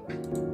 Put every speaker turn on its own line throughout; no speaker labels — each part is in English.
Yeah.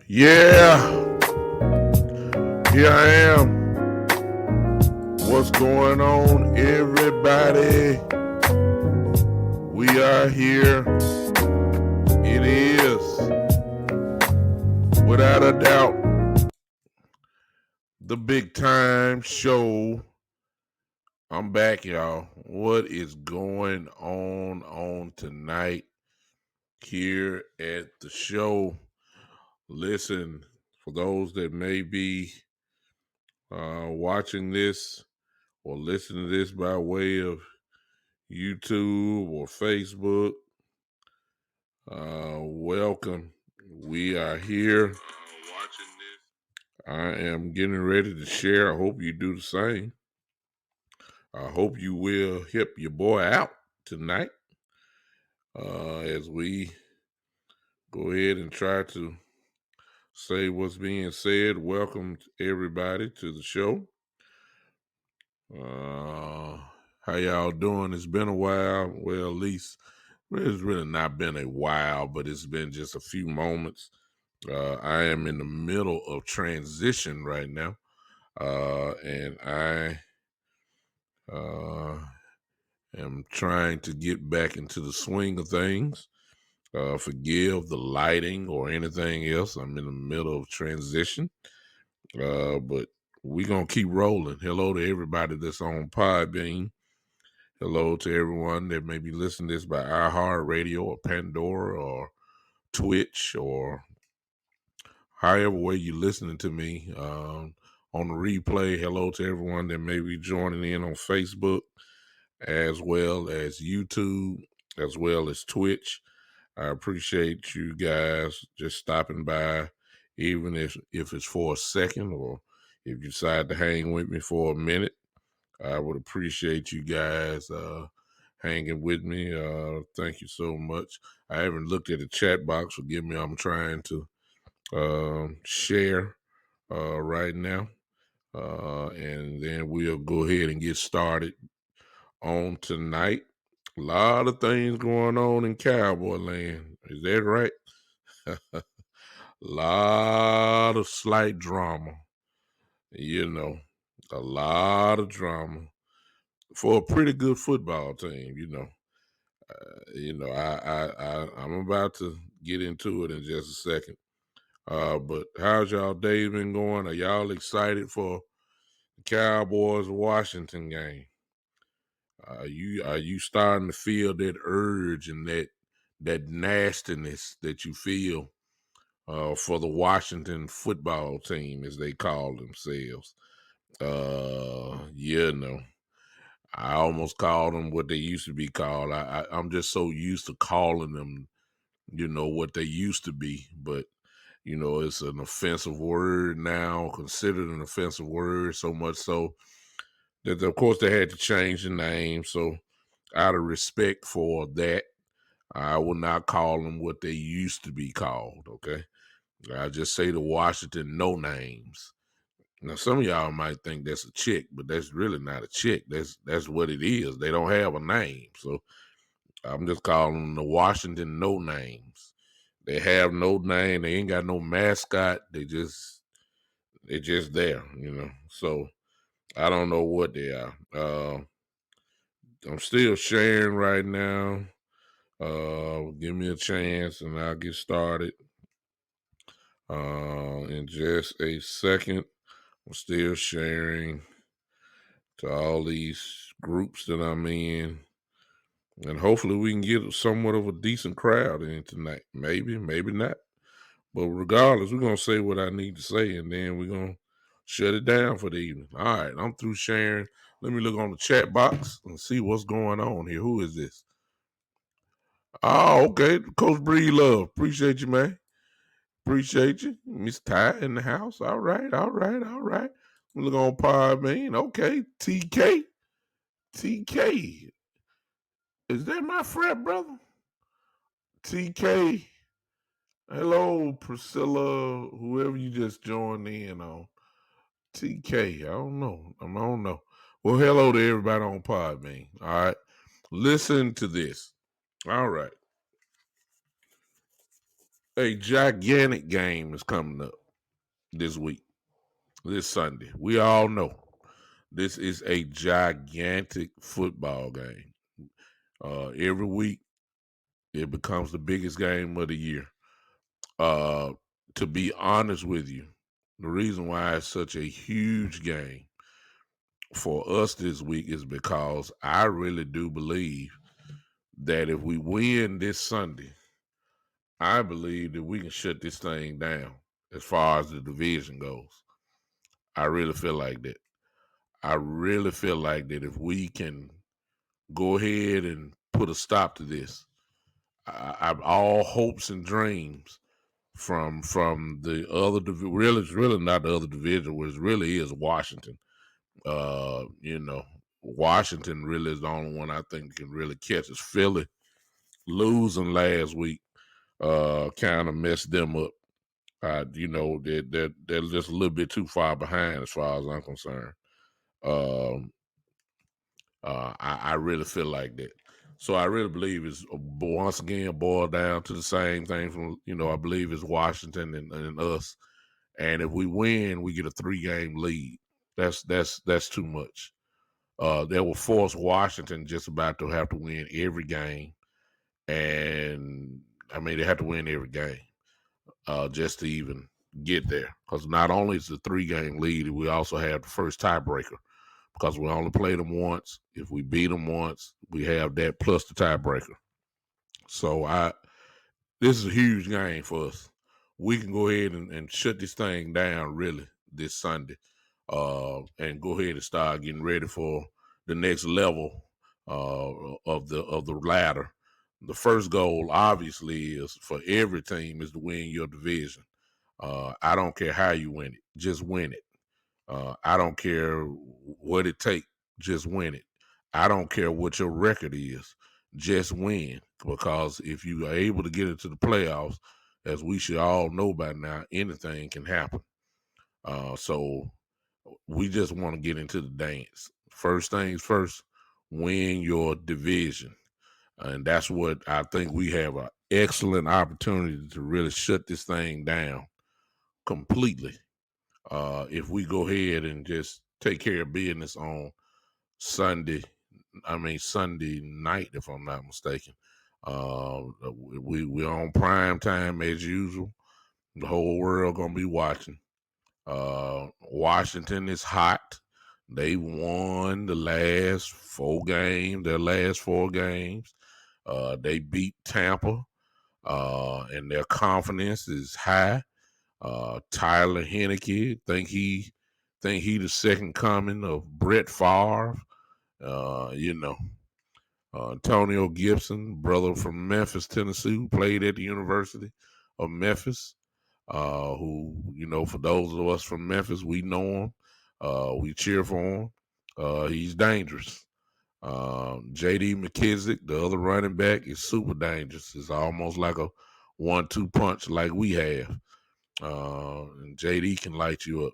Yeah. Here I am. What's going on, everybody? We are here. It is, without a doubt, the big time show. I'm back, y'all. What is going on tonight here at the show? Listen, for those that may be watching this or listening to this by way of YouTube or Facebook, welcome. We are here watching this. I am getting ready to share. I hope you do the same. I hope you will help your boy out tonight as we go ahead and try to say what's being said. Welcome everybody to the show. How y'all doing? It's been a while. Well, at least it's really not been a while, but it's been just a few moments. I am in the middle of transition right now, and I am trying to get back into the swing of things. Forgive the lighting or anything else. I'm in the middle of transition, but we're going to keep rolling. Hello to everybody that's on Podbean. Hello to everyone that may be listening to this by iHeartRadio or Pandora or Twitch or however way you're listening to me on the replay. Hello to everyone that may be joining in on Facebook as well as YouTube as well as Twitch. I appreciate you guys just stopping by, even if it's for a second or if you decide to hang with me for a minute. I would appreciate you guys hanging with me. Thank you so much. I haven't looked at the chat box. Forgive me. I'm trying to share right now. And then we'll go ahead and get started on tonight. A lot of things going on in Cowboy land. Is that right? A lot of slight drama. A lot of drama for a pretty good football team. I'm about to get into it in just a second. But how's y'all day been going? Are y'all excited for the Cowboys Washington game? Are you starting to feel that urge and that nastiness that you feel for the Washington football team, as they call themselves? I almost called them what they used to be called. I'm just so used to calling them, what they used to be. But, it's an offensive word now, considered an offensive word, so much so that, of course, they had to change the name. So out of respect for that, I will not call them what they used to be called, okay? I just say the Washington No Names. Now, some of y'all might think that's a chick, but that's really not a chick. That's what it is. They don't have a name. So I'm just calling them the Washington no names. They have no name. They ain't got no mascot. They're just there, you know. So I don't know what they are. I'm still sharing right now. Give me a chance and I'll get started. In just a second. I'm still sharing to all these groups that I'm in. And hopefully we can get somewhat of a decent crowd in tonight. Maybe, maybe not. But regardless, we're going to say what I need to say and then we're going to shut it down for the evening. All right, I'm through sharing. Let me look on the chat box and see what's going on here. Who is this? Oh, okay. Coach Bree Love. Appreciate you, man. Appreciate you. Miss Ty in the house. All right, all right, all right. We look on Podbean. Okay. TK. TK. Is that my frat brother? TK. Hello, Priscilla, whoever you just joined in on. TK. I don't know. I don't know. Well, hello to everybody on Podbean. All right. Listen to this. All right. A gigantic game is coming up this week, this Sunday. We all know this is a gigantic football game. Every week, it becomes the biggest game of the year. To be honest with you, the reason why it's such a huge game for us this week is because I really do believe that if we win this Sunday, I believe that we can shut this thing down as far as the division goes. I really feel like that. I really feel like that if we can go ahead and put a stop to this, I've all hopes and dreams from the other really it's really not the other division, which really is Washington. You know, Washington really is the only one I think can really catch us. Philly losing last week kind of messed them up. You know, they're just a little bit too far behind as far as I'm concerned. Um, I really feel like that. So I really believe it's once again boiled down to the same thing from, you know, I believe it's Washington and us. And if we win, we get a 3-game lead. That's too much. That will force Washington just about to have to win every game. And I mean, they have to win every game just to even get there. Because not only is the 3-game lead, we also have the first tiebreaker. Because we only played them once. If we beat them once, we have that plus the tiebreaker. So this is a huge game for us. We can go ahead and shut this thing down really this Sunday, and go ahead and start getting ready for the next level of the ladder. The first goal, obviously, is for every team is to win your division. I don't care how you win it, just win it. I don't care what it takes, just win it. I don't care what your record is, just win. Because if you are able to get into the playoffs, as we should all know by now, anything can happen. So we just want to get into the dance. First things first, win your division. And that's what I think we have an excellent opportunity to really shut this thing down completely. If we go ahead and just take care of business on Sunday Sunday night, if I'm not mistaken. We on prime time as usual. The whole world gonna be watching. Washington is hot. They won their last 4 games. They beat Tampa, and their confidence is high. Tyler Heineke think he the second coming of Brett Favre. You know, Antonio Gibson, brother from Memphis, Tennessee, who played at the University of Memphis. Who, you know, for those of us from Memphis, we know him. We cheer for him. He's dangerous. J.D. McKissick, the other running back, is super dangerous. It's almost like a 1-2 punch like we have. And JD can light you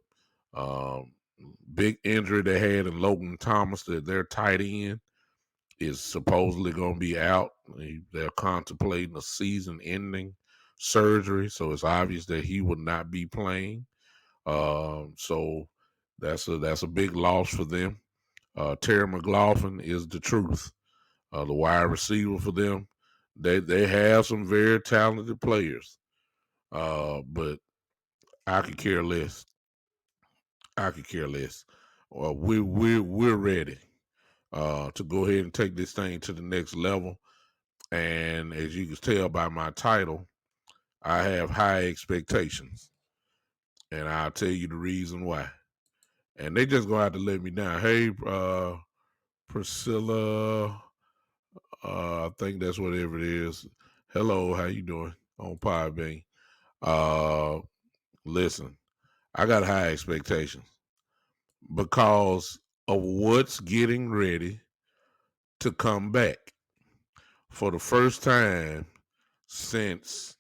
up. Big injury they had in Logan Thomas, their tight end. is supposedly going to be out. They're contemplating a season-ending surgery, so it's obvious that he will not be playing. So that's a big loss for them. Terry McLaughlin is the truth. The wide receiver for them. They have some very talented players, but I could care less. I could care less. We're ready to go ahead and take this thing to the next level. And as you can tell by my title, I have high expectations, and I'll tell you the reason why. And they just gonna have to let me down. Hey, Priscilla, I think that's whatever it is. Hello, how you doing on Podbean? Uh, Listen, I got high expectations because of what's getting ready to come back for the first time since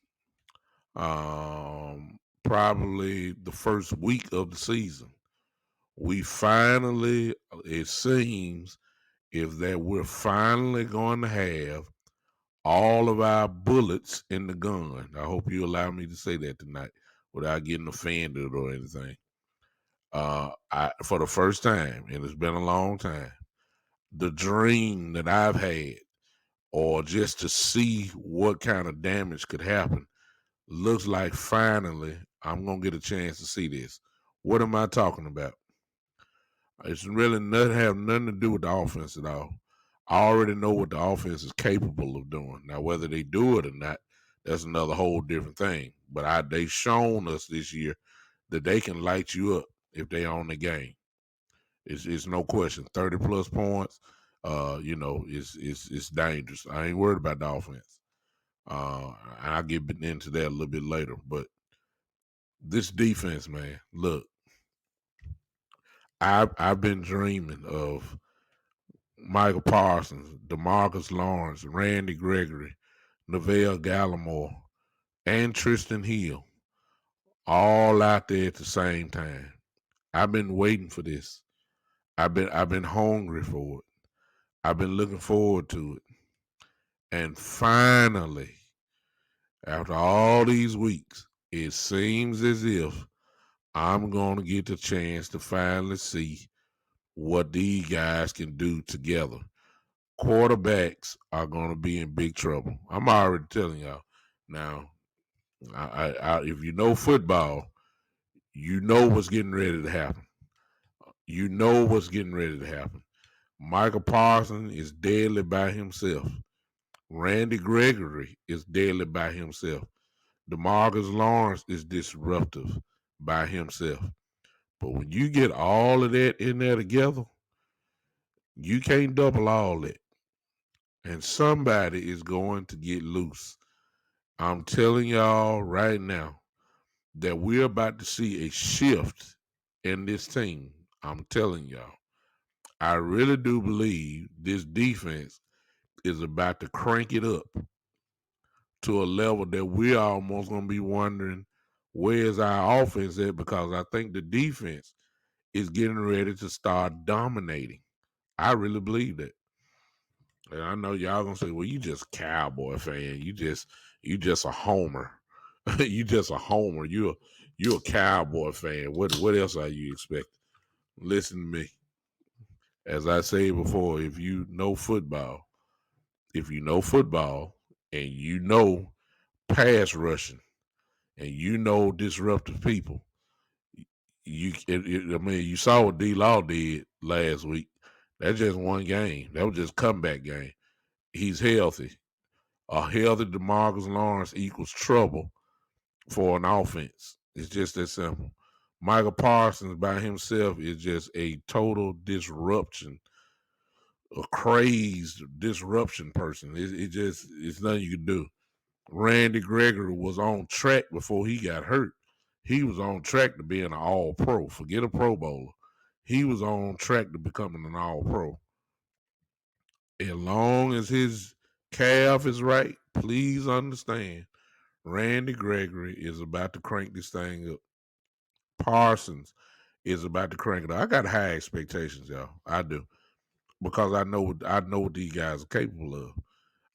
probably the first week of the season. We finally, it seems, if that we're finally going to have all of our bullets in the gun. I hope you allow me to say that tonight without getting offended or anything. For the first time, and it's been a long time, the dream that I've had, or just to see what kind of damage could happen, looks like finally I'm gonna get a chance to see this. What am I talking about? It's really nothing have nothing to do with the offense at all. I already know what the offense is capable of doing. Now, whether they do it or not, that's another whole different thing. But they've shown us this year that they can light you up if they own the game. It's no question. 30 plus points, it's dangerous. I ain't worried about the offense. I'll get into that a little bit later. But this defense, man, look, I've been dreaming of Michael Parsons, DeMarcus Lawrence, Randy Gregory, Neville Gallimore, and Tristan Hill all out there at the same time. I've been waiting for this. I've been hungry for it. I've been looking forward to it. And finally, after all these weeks, it seems as if I'm going to get the chance to finally see what these guys can do together. Quarterbacks are going to be in big trouble. I'm already telling y'all. Now, if you know football, you know what's getting ready to happen. You know what's getting ready to happen. Michael Parsons is deadly by himself. Randy Gregory is deadly by himself. DeMarcus Lawrence is disruptive by himself. But when you get all of that in there together, you can't double all that. And somebody is going to get loose. I'm telling y'all right now that we're about to see a shift in this team. I'm telling y'all. I really do believe this defense is about to crank it up to a level that we're almost going to be wondering where's our offense at, because I think the defense is getting ready to start dominating. I really believe that. And I know y'all gonna say, "Well, you just Cowboy fan. You just a homer. You just a homer. You a Cowboy fan. What else are you expecting?" Listen to me. As I said before, if you know football, and you know pass rushing, and you know disruptive people, I mean, you saw what D Law did last week. That's just one game. That was just comeback game. He's healthy. A healthy DeMarcus Lawrence equals trouble for an offense. It's just that simple. Michael Parsons by himself is just a total disruption, a crazed disruption person. It's nothing you can do. Randy Gregory was on track before he got hurt. He was on track to being an all pro. Forget a pro bowler. He was on track to becoming an all pro. As long as his calf is right, please understand, Randy Gregory is about to crank this thing up. Parsons is about to crank it up. I got high expectations, y'all. I do. because I know what these guys are capable of.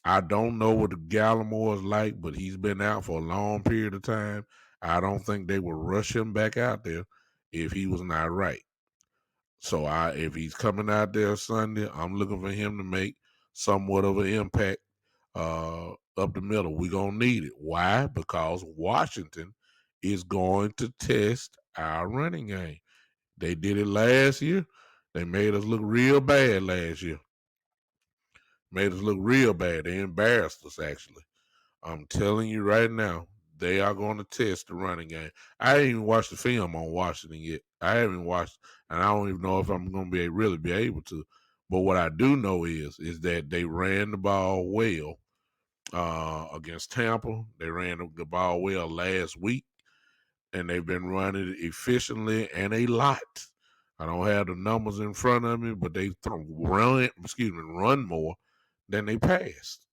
I don't know what the Gallimore is like, but he's been out for a long period of time. I don't think they would rush him back out there if he was not right. So if he's coming out there Sunday, I'm looking for him to make somewhat of an impact up the middle. We're gonna need it. Why? Because Washington is going to test our running game. They did it last year. They made us look real bad last year. Made us look real bad. They embarrassed us actually. I'm telling you right now, they are going to test the running game. I ain't even watched the film on Washington yet. I haven't watched, and I don't even know if I'm going to really be able to. But what I do know is that they ran the ball well against Tampa. They ran the ball well last week, and they've been running it efficiently and a lot. I don't have the numbers in front of me, but they run more than they passed,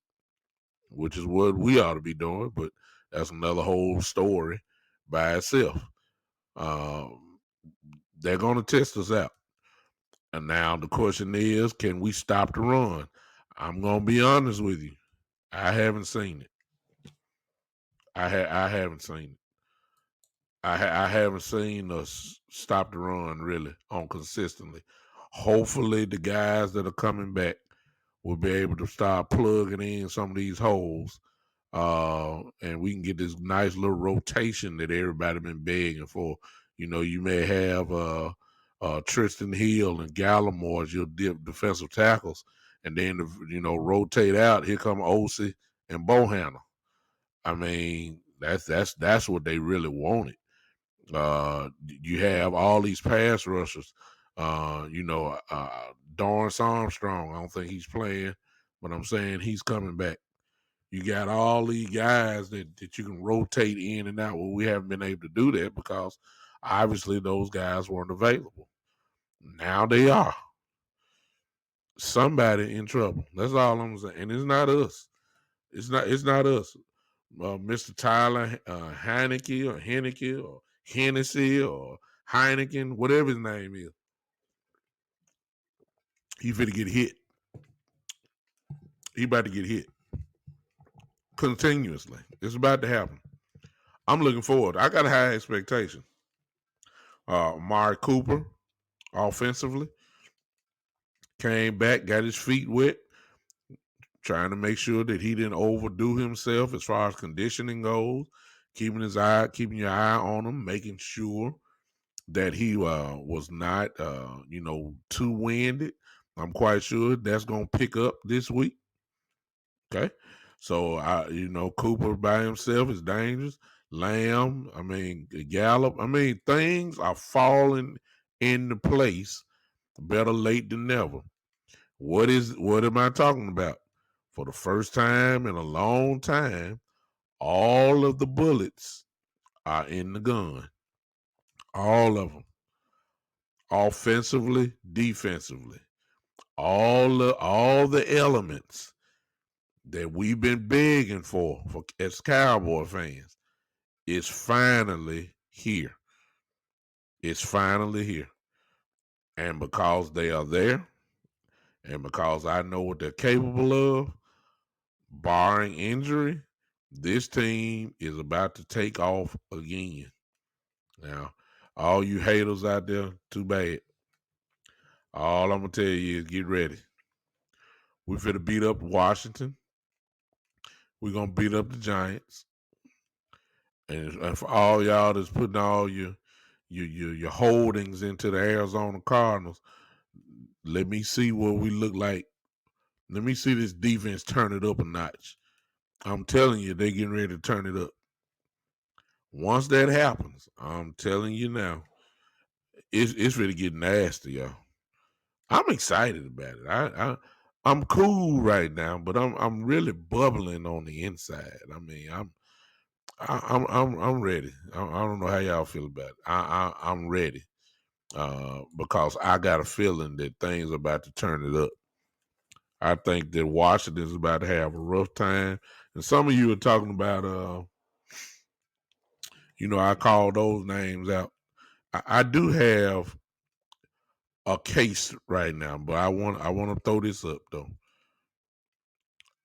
which is what we ought to be doing. But that's another whole story by itself. They're going to test us out. And now the question is, can we stop the run? I'm going to be honest with you. I haven't seen it. I haven't seen it. I haven't seen us stop the run really on consistently. Hopefully the guys that are coming back will be able to start plugging in some of these holes. And we can get this nice little rotation that everybody been begging for. You know, you may have Tristan Hill and Gallimore as your defensive tackles, and then rotate out. Here come Osei and Bohanna. I mean, that's what they really wanted. You have all these pass rushers. Dorrance Armstrong. I don't think he's playing, but I'm saying he's coming back. You got all these guys that you can rotate in and out. Well, we haven't been able to do that because obviously those guys weren't available. Now they are. Somebody in trouble. That's all I'm saying. And it's not us. It's not us. Mr. Tyler Heineke or Hennessy or Heineken, whatever his name is. He finna get hit. He about to get hit. Continuously. It's about to happen. I'm looking forward. I got a high expectation. Amari Cooper, offensively, came back, got his feet wet, trying to make sure that he didn't overdo himself as far as conditioning goes, keeping your eye on him, making sure that he was not too winded. I'm quite sure that's gonna pick up this week. Okay. So Cooper by himself is dangerous. Lamb, Gallup. Things are falling into place. Better late than never. What am I talking about? For the first time in a long time, all of the bullets are in the gun. All of them. Offensively, defensively. All the elements that we've been begging for as Cowboy fans is finally here. It's finally here. And because they are there, and because I know what they're capable of, barring injury, this team is about to take off again. Now, all you haters out there, too bad. All I'm going to tell you is get ready. We're finna beat up Washington. We're going to beat up the Giants. And for all y'all that's putting all your holdings into the Arizona Cardinals, let me see what we look like. Let me see this defense turn it up a notch. I'm telling you, they're getting ready to turn it up. Once that happens, I'm telling you now, it's ready to get nasty, y'all. I'm excited about it. I'm cool right now, but I'm really bubbling on the inside. I'm ready. I don't know how y'all feel about it. I'm ready because I got a feeling that things are about to turn it up. I think that Washington's about to have a rough time, and some of you are talking about, I call those names out. I do have a case right now, but I want to throw this up though.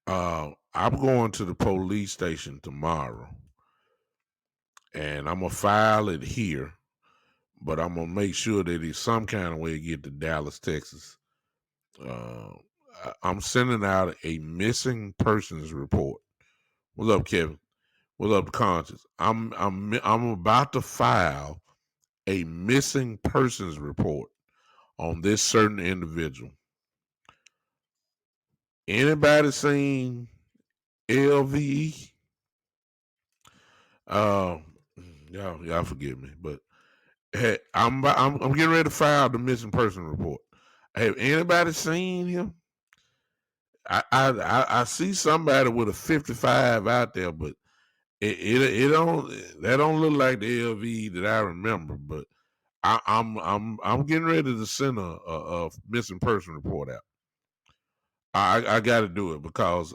I'm going to the police station tomorrow, and I'm gonna file it here, but I'm gonna make sure that it's some kind of way to get to Dallas, Texas. Uh, I'm sending out a missing persons report. What's up, Kevin? What's up, Conscious? I'm about to file a missing persons report on this certain individual. Anybody seen LVE? Uh, y'all forgive me, but hey, I'm getting ready to file the missing person report. Have anybody seen him? I see somebody with a 55 out there, but it don't that don't look like the LV that I remember. But I'm getting ready to send a missing person report out. I got to do it because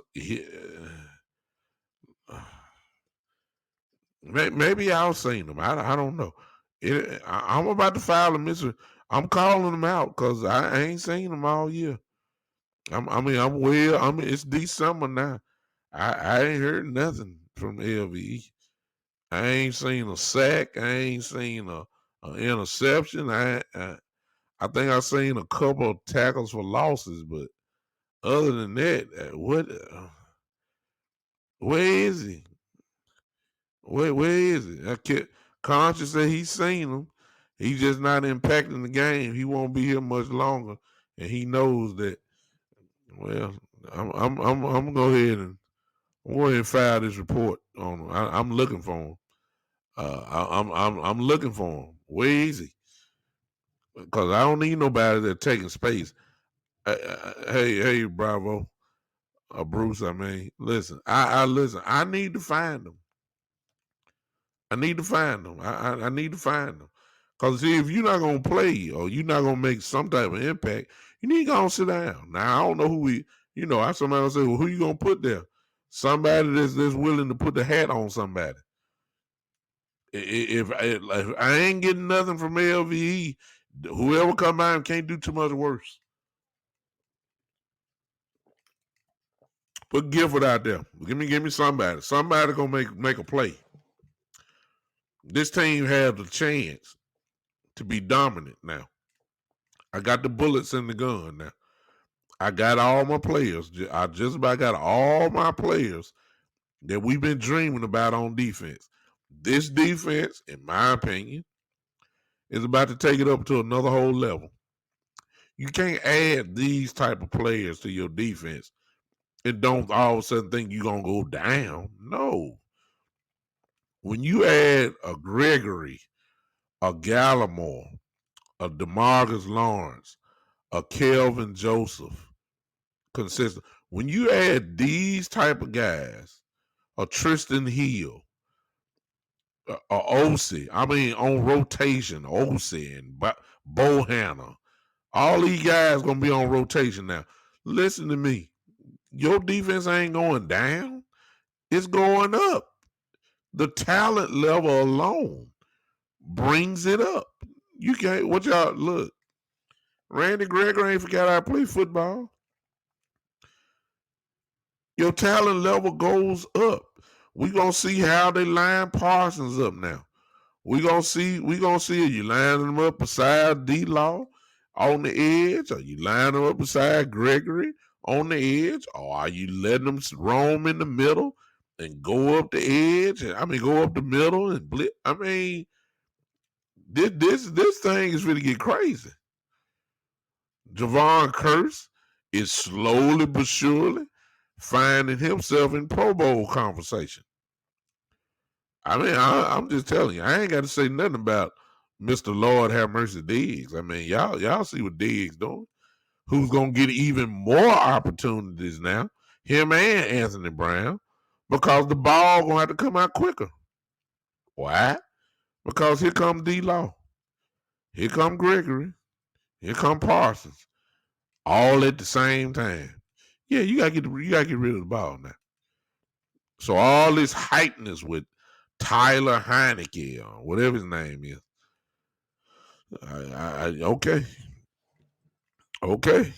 maybe I've seen them. I don't know. I'm about to file a missing. I'm calling them out because I ain't seen them all year. It's December now. I ain't heard nothing from LVE. I ain't seen a sack. I ain't seen a interception. I think I seen a couple of tackles for losses, but other than that, what? Where is he? Where is he? I can't, Conscious that he's seen him. He's just not impacting the game. He won't be here much longer, and he knows that. Well, I'm gonna go ahead and file this report on him. I'm looking for him. I'm looking for him. Where is he? Because I don't need nobody that's taking space. Hey, Bravo, Bruce. I mean, listen. I listen. I need to find him. I need to find them. I need to find them. Because see, if you're not gonna play or you're not gonna make some type of impact, you need to go and sit down. Now I don't know who I somebody will say, well, who you gonna put there? Somebody that's willing to put the hat on somebody. If I ain't getting nothing from LVE, whoever come by and can't do too much worse. Put Gifford out there. Give me somebody. Somebody gonna make a play. This team has a chance to be dominant now. I got the bullets in the gun now. I got all my players. I just about got all my players that we've been dreaming about on defense. This defense, in my opinion, is about to take it up to another whole level. You can't add these type of players to your defense and don't all of a sudden think you're going to go down. No. When you add a Gregory, a Gallimore, a DeMarcus Lawrence, a Kelvin Joseph, consistent. When you add these type of guys, a Tristan Hill, a OC, I mean on rotation, OC and Bohanna, all these guys gonna be on rotation now. Listen to me, your defense ain't going down; it's going up. The talent level alone brings it up. You can't. What y'all look? Randy Gregory ain't forgot how to play football. Your talent level goes up. We gonna see how they line Parsons up now. We gonna see are you lining them up beside D Law on the edge? Are you lining them up beside Gregory on the edge? Or are you letting them roam in the middle and go up the edge? Go up the middle and blitz. This thing is really get crazy. Javon Curse is slowly but surely finding himself in Pro Bowl conversation. I'm just telling you, I ain't got to say nothing about Mr. Lord have mercy Diggs. Y'all see what Diggs doing. Who's gonna get even more opportunities now? Him and Anthony Brown, because the ball gonna have to come out quicker. Why? Because here come D Law, here come Gregory, here come Parsons, all at the same time. Yeah, you gotta get rid of the ball now. So all this hypeness with Tyler Heineke or whatever his name is. Okay. Okay.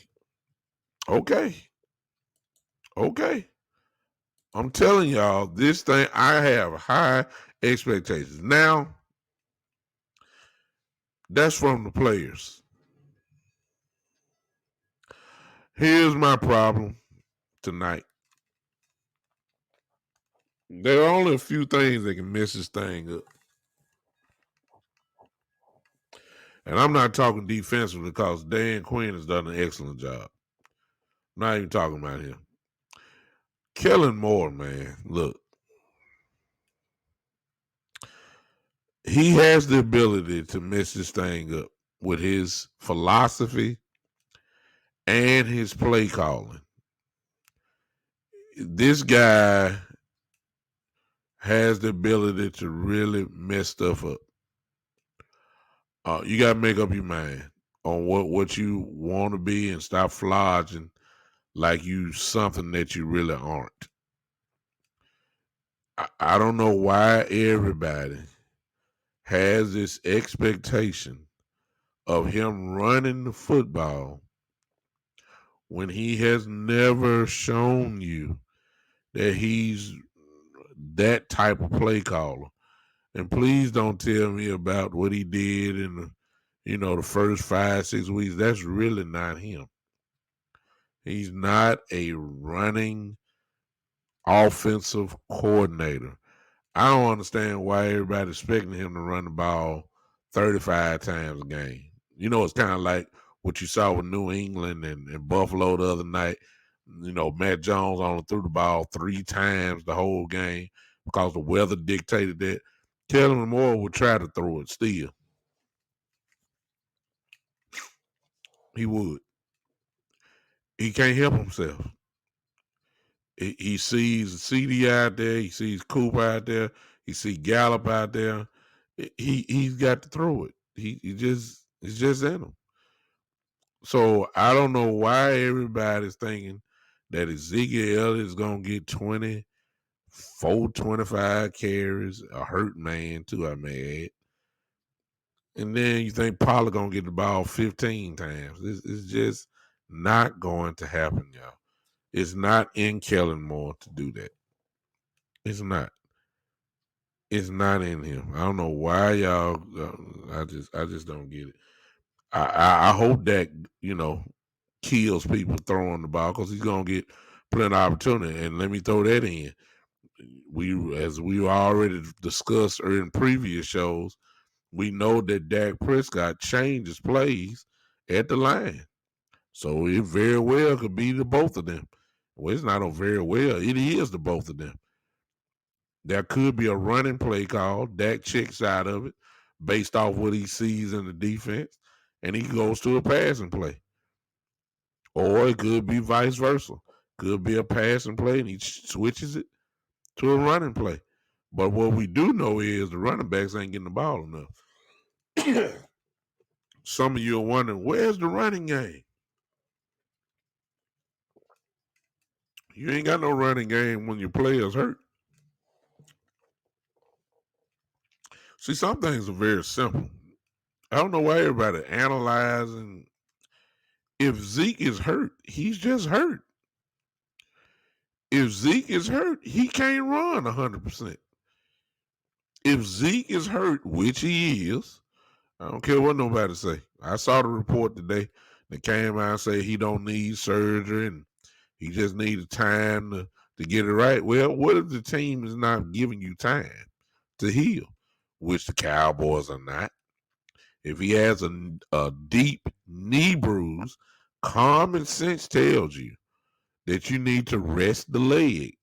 Okay. Okay. I'm telling y'all, this thing, I have high expectations. Now, that's from the players. Here's my problem tonight. There are only a few things that can mess this thing up. And I'm not talking defensively because Dan Quinn has done an excellent job. I'm not even talking about him. Kellen Moore, man, look, he has the ability to mess this thing up with his philosophy and his play calling. This guy has the ability to really mess stuff up. You got to make up your mind on what you want to be and stop flogging like you something that you really aren't. I don't know why everybody has this expectation of him running the football when he has never shown you that he's that type of play caller. And please don't tell me about what he did in the first 5, 6 weeks. That's really not him. He's not a running offensive coordinator. I don't understand why everybody's expecting him to run the ball 35 times a game. It's kind of like what you saw with New England and Buffalo the other night. Matt Jones only threw the ball 3 times the whole game because the weather dictated that. Kellen Moore would try to throw it still. He would. He can't help himself. He sees CD out there. He sees Cooper out there. He sees Gallup out there. He's got to throw it. It's just in him. So I don't know why everybody's thinking that Ezekiel Elliott is gonna get 24, 25 carries, a hurt man too, I may add. And then you think Pollard gonna get the ball 15 times. It's just not going to happen, y'all. It's not in Kellen Moore to do that. It's not. It's not in him. I don't know why y'all. I just don't get it. I hope that kills people throwing the ball because he's gonna get plenty of opportunity. And let me throw that in. As we already discussed in previous shows, we know that Dak Prescott changes plays at the line, so it very well could be the both of them. Well, it's not a very well. It is the both of them. There could be a running play call. Dak checks out of it based off what he sees in the defense, and he goes to a passing play. Or it could be vice versa. Could be a passing play, and he switches it to a running play. But what we do know is the running backs ain't getting the ball enough. Some of you are wondering, where's the running game? You ain't got no running game when your players hurt. See, some things are very simple. I don't know why everybody analyzing. If Zeke is hurt, he's just hurt. If Zeke is hurt, he can't run 100%. If Zeke is hurt, which he is, I don't care what nobody say. I saw the report today that came out and say he don't need surgery and he just needed time to get it right. Well, what if the team is not giving you time to heal, which the Cowboys are not? If he has a deep knee bruise, common sense tells you that you need to rest the leg.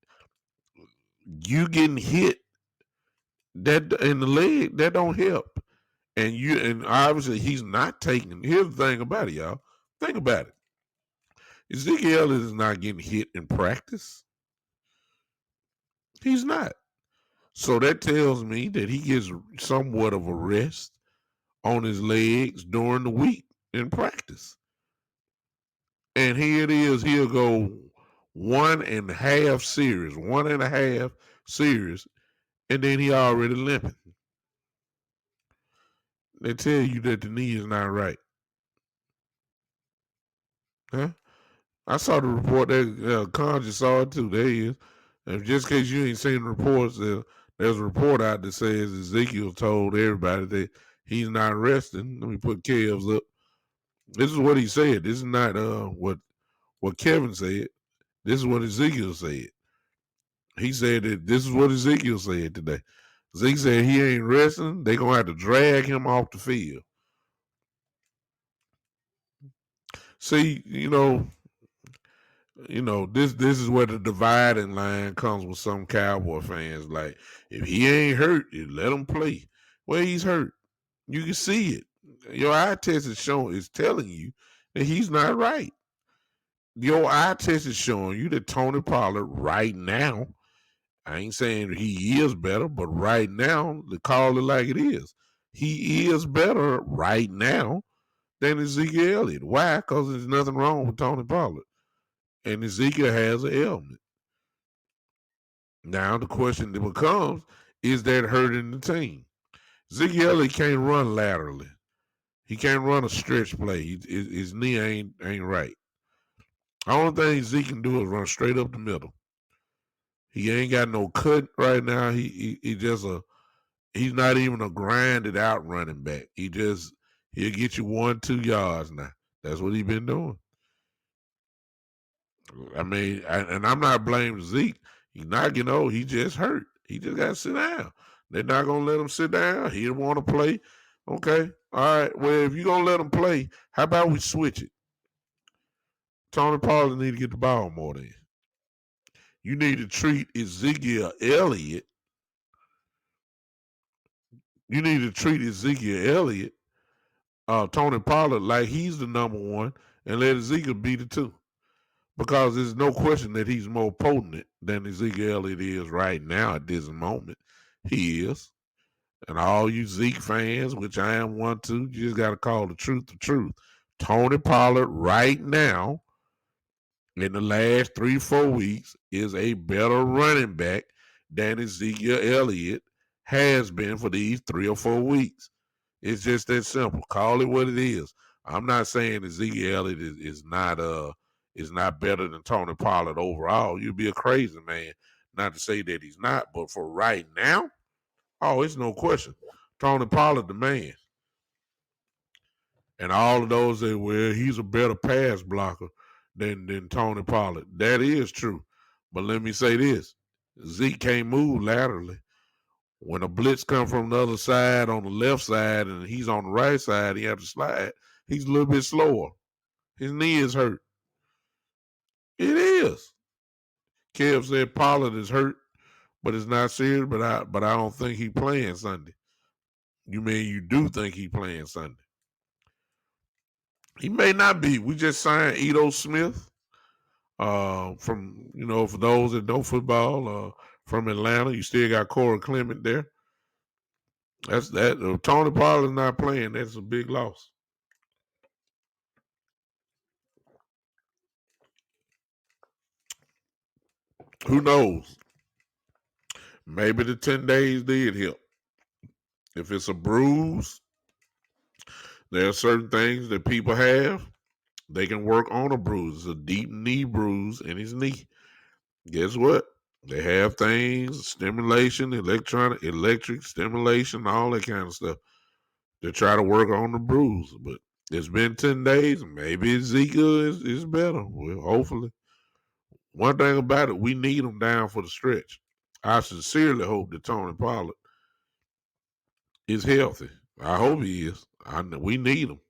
You getting hit that in the leg, that don't help. And obviously he's not taking. Here's the thing about it, y'all. Think about it. Ezekiel is not getting hit in practice. He's not. So that tells me that he gets somewhat of a rest on his legs during the week in practice. And here it is, he'll go 1.5 series, and then he already limping. They tell you that the knee is not right. Huh? I saw the report that Con just saw it too. There he is. And just in case you ain't seen the reports, there's a report out that says Ezekiel told everybody that he's not resting. Let me put Kev's up. This is what he said. This is not what Kevin said. This is what Ezekiel said. He said that this is what Ezekiel said today. Zeke said he ain't resting. They gonna have to drag him off the field. See, this is where the dividing line comes with some Cowboy fans. Like, if he ain't hurt, you let him play. Well, he's hurt. You can see it. Your eye test is telling you that he's not right. Your eye test is showing you that Tony Pollard right now, I ain't saying he is better, but right now, to call it like it is, he is better right now than Ezekiel Elliott. Why? Because there's nothing wrong with Tony Pollard. And Ezekiel has an ailment. Now the question that becomes, is that hurting the team? Ezekiel Elliott can't run laterally. He can't run a stretch play. His knee ain't right. The only thing Zeke can do is run straight up the middle. He ain't got no cut right now. He just he's not even a grinded out running back. He'll get you 1-2 yards now. That's what he's been doing. I mean, and I'm not blaming Zeke. He's not getting old. He just hurt. He just got to sit down. They're not going to let him sit down. He didn't want to play. Okay. All right. Well, if you're going to let him play, how about we switch it? Tony Pollard need to get the ball more than. You need to treat Ezekiel Elliott. You need to treat Ezekiel Elliott, Tony Pollard, like he's the number one, and let Ezekiel be the two. Because there's no question that he's more potent than Ezekiel Elliott is right now at this moment. He is. And all you Zeke fans, which I am one too, you just got to call the truth the truth. Tony Pollard right now, in the last 3-4 weeks, is a better running back than Ezekiel Elliott has been for these 3 or 4 weeks. It's just that simple. Call it what it is. I'm not saying Ezekiel Elliott is not better than Tony Pollard overall. You'd be a crazy man not to say that he's not. But for right now, it's no question. Tony Pollard, the man. And all of those say, well, he's a better pass blocker than Tony Pollard. That is true. But let me say this. Zeke can't move laterally. When a blitz comes from the other side on the left side and he's on the right side, he has to slide. He's a little bit slower. His knee is hurt. It is. Kev said Pollard is hurt, but it's not serious. But I don't think he's playing Sunday. You mean you do think he's playing Sunday? He may not be. We just signed Edo Smith. From for those that know football, from Atlanta, you still got Corey Clement there. That's that. If Tony Pollard's not playing, that's a big loss. Who knows? Maybe the 10 days did help. If it's a bruise, there are certain things that people have. They can work on a bruise. It's a deep knee bruise in his knee. Guess what? They have things, stimulation, electric stimulation, all that kind of stuff to try to work on the bruise. But it's been 10 days. Maybe Ezekiel is better. Well, hopefully. One thing about it, we need him down for the stretch. I sincerely hope that Tony Pollard is healthy. I hope he is. We need him.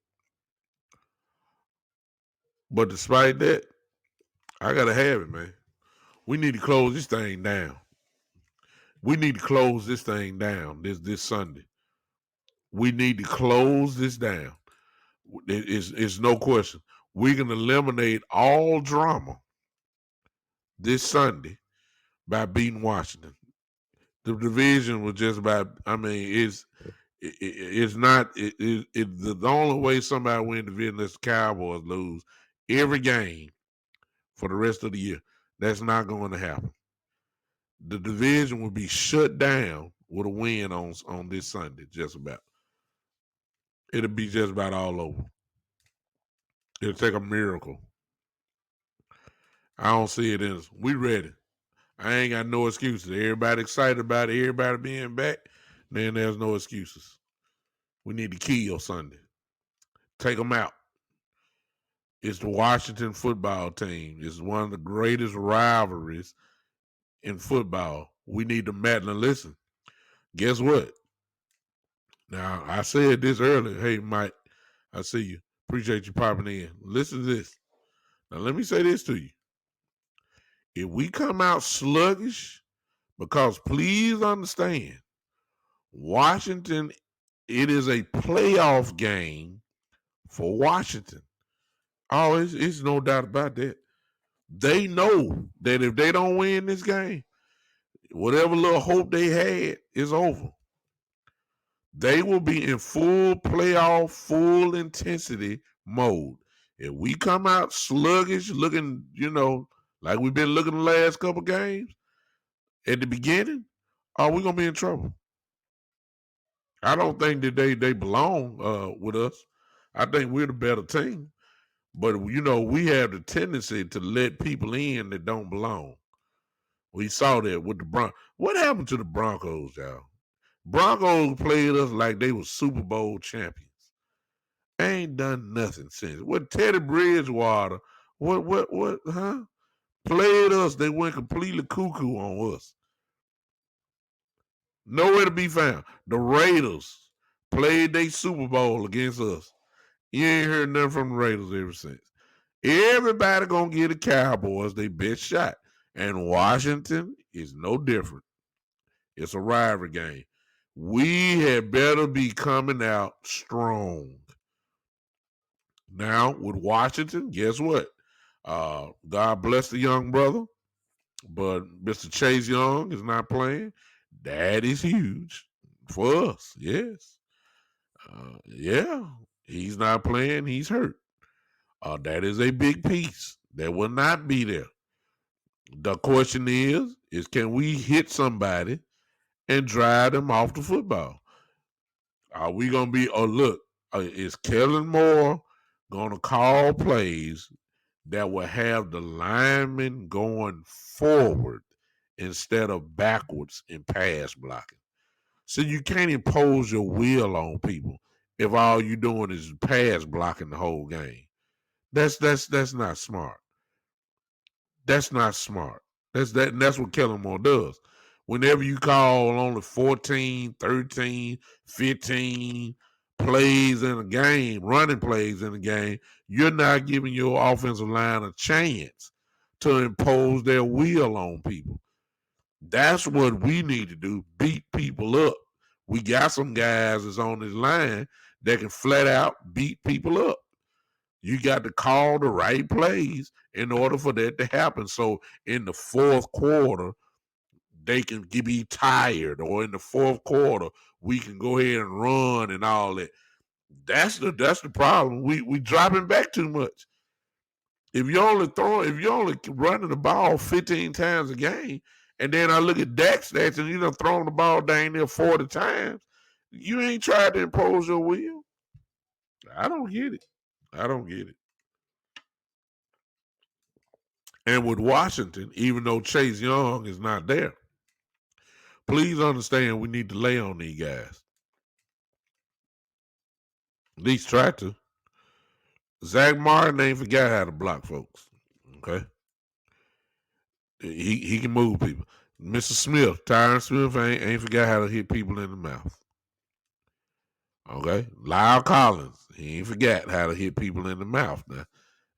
But despite that, I got to have it, man. We need to close this thing down. We need to close this thing down this Sunday. We need to close this down. It's no question. We can eliminate all drama this Sunday by beating Washington. The division was just about. I mean, it's not. The only way somebody win the division is the Cowboys lose every game for the rest of the year. That's not going to happen. The division will be shut down with a win on this Sunday. Just about. It'll be just about all over. It'll take a miracle. I don't see it in us. We ready. I ain't got no excuses. Everybody excited about it. Everybody being back. Then there's no excuses. We need to kill Sunday. Take them out. It's the Washington football team. It's one of the greatest rivalries in football. We need to match. Now listen, guess what? Now, I said this earlier. Hey, Mike, I see you. Appreciate you popping in. Listen to this. Now, let me say this to you. If we come out sluggish, because please understand, Washington, it is a playoff game for Washington. Oh, it's no doubt about that. They know that if they don't win this game, whatever little hope they had is over. They will be in full playoff, full intensity mode. If we come out sluggish, looking, like we've been looking the last couple games at the beginning, are we gonna be in trouble? I don't think that they belong with us. I think we're the better team. But we have the tendency to let people in that don't belong. We saw that with the Broncos. What happened to the Broncos, y'all? Broncos played us like they were Super Bowl champions. Ain't done nothing since. What Teddy Bridgewater, huh? Played us. They went completely cuckoo on us. Nowhere to be found. The Raiders played their Super Bowl against us. You ain't heard nothing from the Raiders ever since. Everybody gonna give the Cowboys their best shot. And Washington is no different. It's a rivalry game. We had better be coming out strong. Now, with Washington, guess what? God bless the young brother, but Mr. Chase Young is not playing. That is huge for us. Yes. Yeah. He's not playing. He's hurt. That is a big piece. That will not be there. The question is can we hit somebody and drive them off the football? Are we going to be, look, is Kellen Moore going to call plays that will have the linemen going forward instead of backwards in pass blocking? So you can't impose your will on people if all you're doing is pass blocking the whole game. That's not smart. That's not smart. That's what Kellen Moore does. Whenever you call only 14, 13, 15 plays in a game, running plays in a game, you're not giving your offensive line a chance to impose their will on people. That's what we need to do, beat people up. We got some guys that's on this line that can flat out beat people up. You got to call the right plays in order for that to happen. So in the fourth quarter, they can be tired, or in the fourth quarter, we can go ahead and run and all that. That's the problem. We dropping back too much. If you're only running the ball 15 times a game, and then I look at Dak stats and throwing the ball down there 40 times, you ain't tried to impose your will. I don't get it. I don't get it. And with Washington, even though Chase Young is not there, please understand we need to lay on these guys. At least try to. Zach Martin ain't forgot how to block folks. Okay. He can move people. Mr. Smith, Tyron Smith ain't forgot how to hit people in the mouth. Okay. Lyle Collins, he ain't forgot how to hit people in the mouth. Now,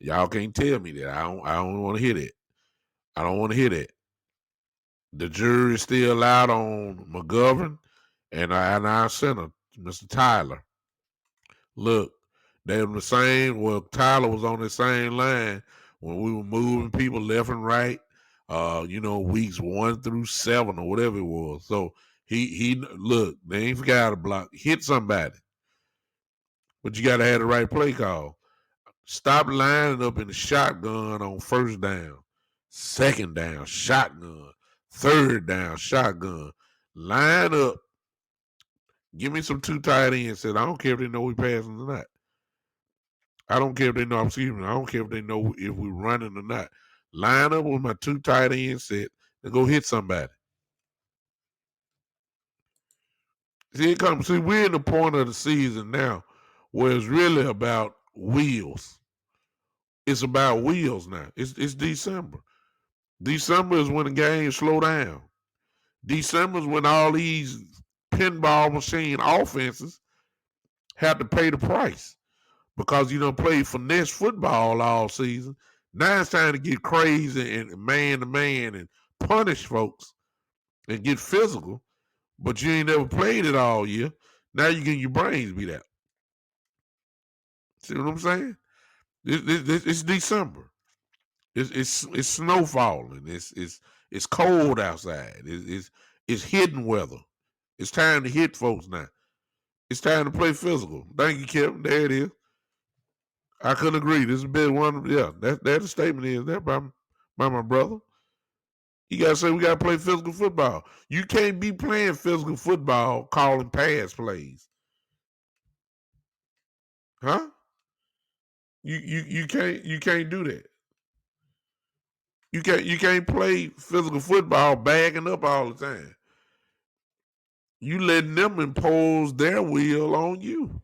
y'all can't tell me that. I don't want to hear that. I don't want to hear that. The jury is still out on McGovern and our center, Mr. Tyler. Look, they were the same. Well, Tyler was on the same line when we were moving people left and right. Weeks 1 through 7 or whatever it was. So he look, they ain't forgot how to block. Hit somebody, but you got to have the right play call. Stop lining up in the shotgun on first down, second down, shotgun, third down, shotgun. Line up. Give me some two tight ends. Said I don't care if they know we passing or not. I don't care if they know. I don't care if they know if we're running or not. line up with my 2 tight end set, and go hit somebody. See, we're in the point of the season now where it's really about wheels. It's about wheels now. It's December. December is when the games slow down. December is when all these pinball machine offenses have to pay the price because you don't play finesse football all season. Now it's time to get crazy and man to man and punish folks and get physical, but you ain't never played it all year. Now you're getting your brains beat out. See what I'm saying? It's December. It's snow falling. It's cold outside. It's hitting weather. It's time to hit folks now. It's time to play physical. Thank you, Kevin. There it is. I couldn't agree. This has been one. Yeah, that the statement is there by my brother. You gotta say we gotta play physical football. You can't be playing physical football calling pass plays, huh? You can't do that. You can't play physical football bagging up all the time. You letting them impose their will on you.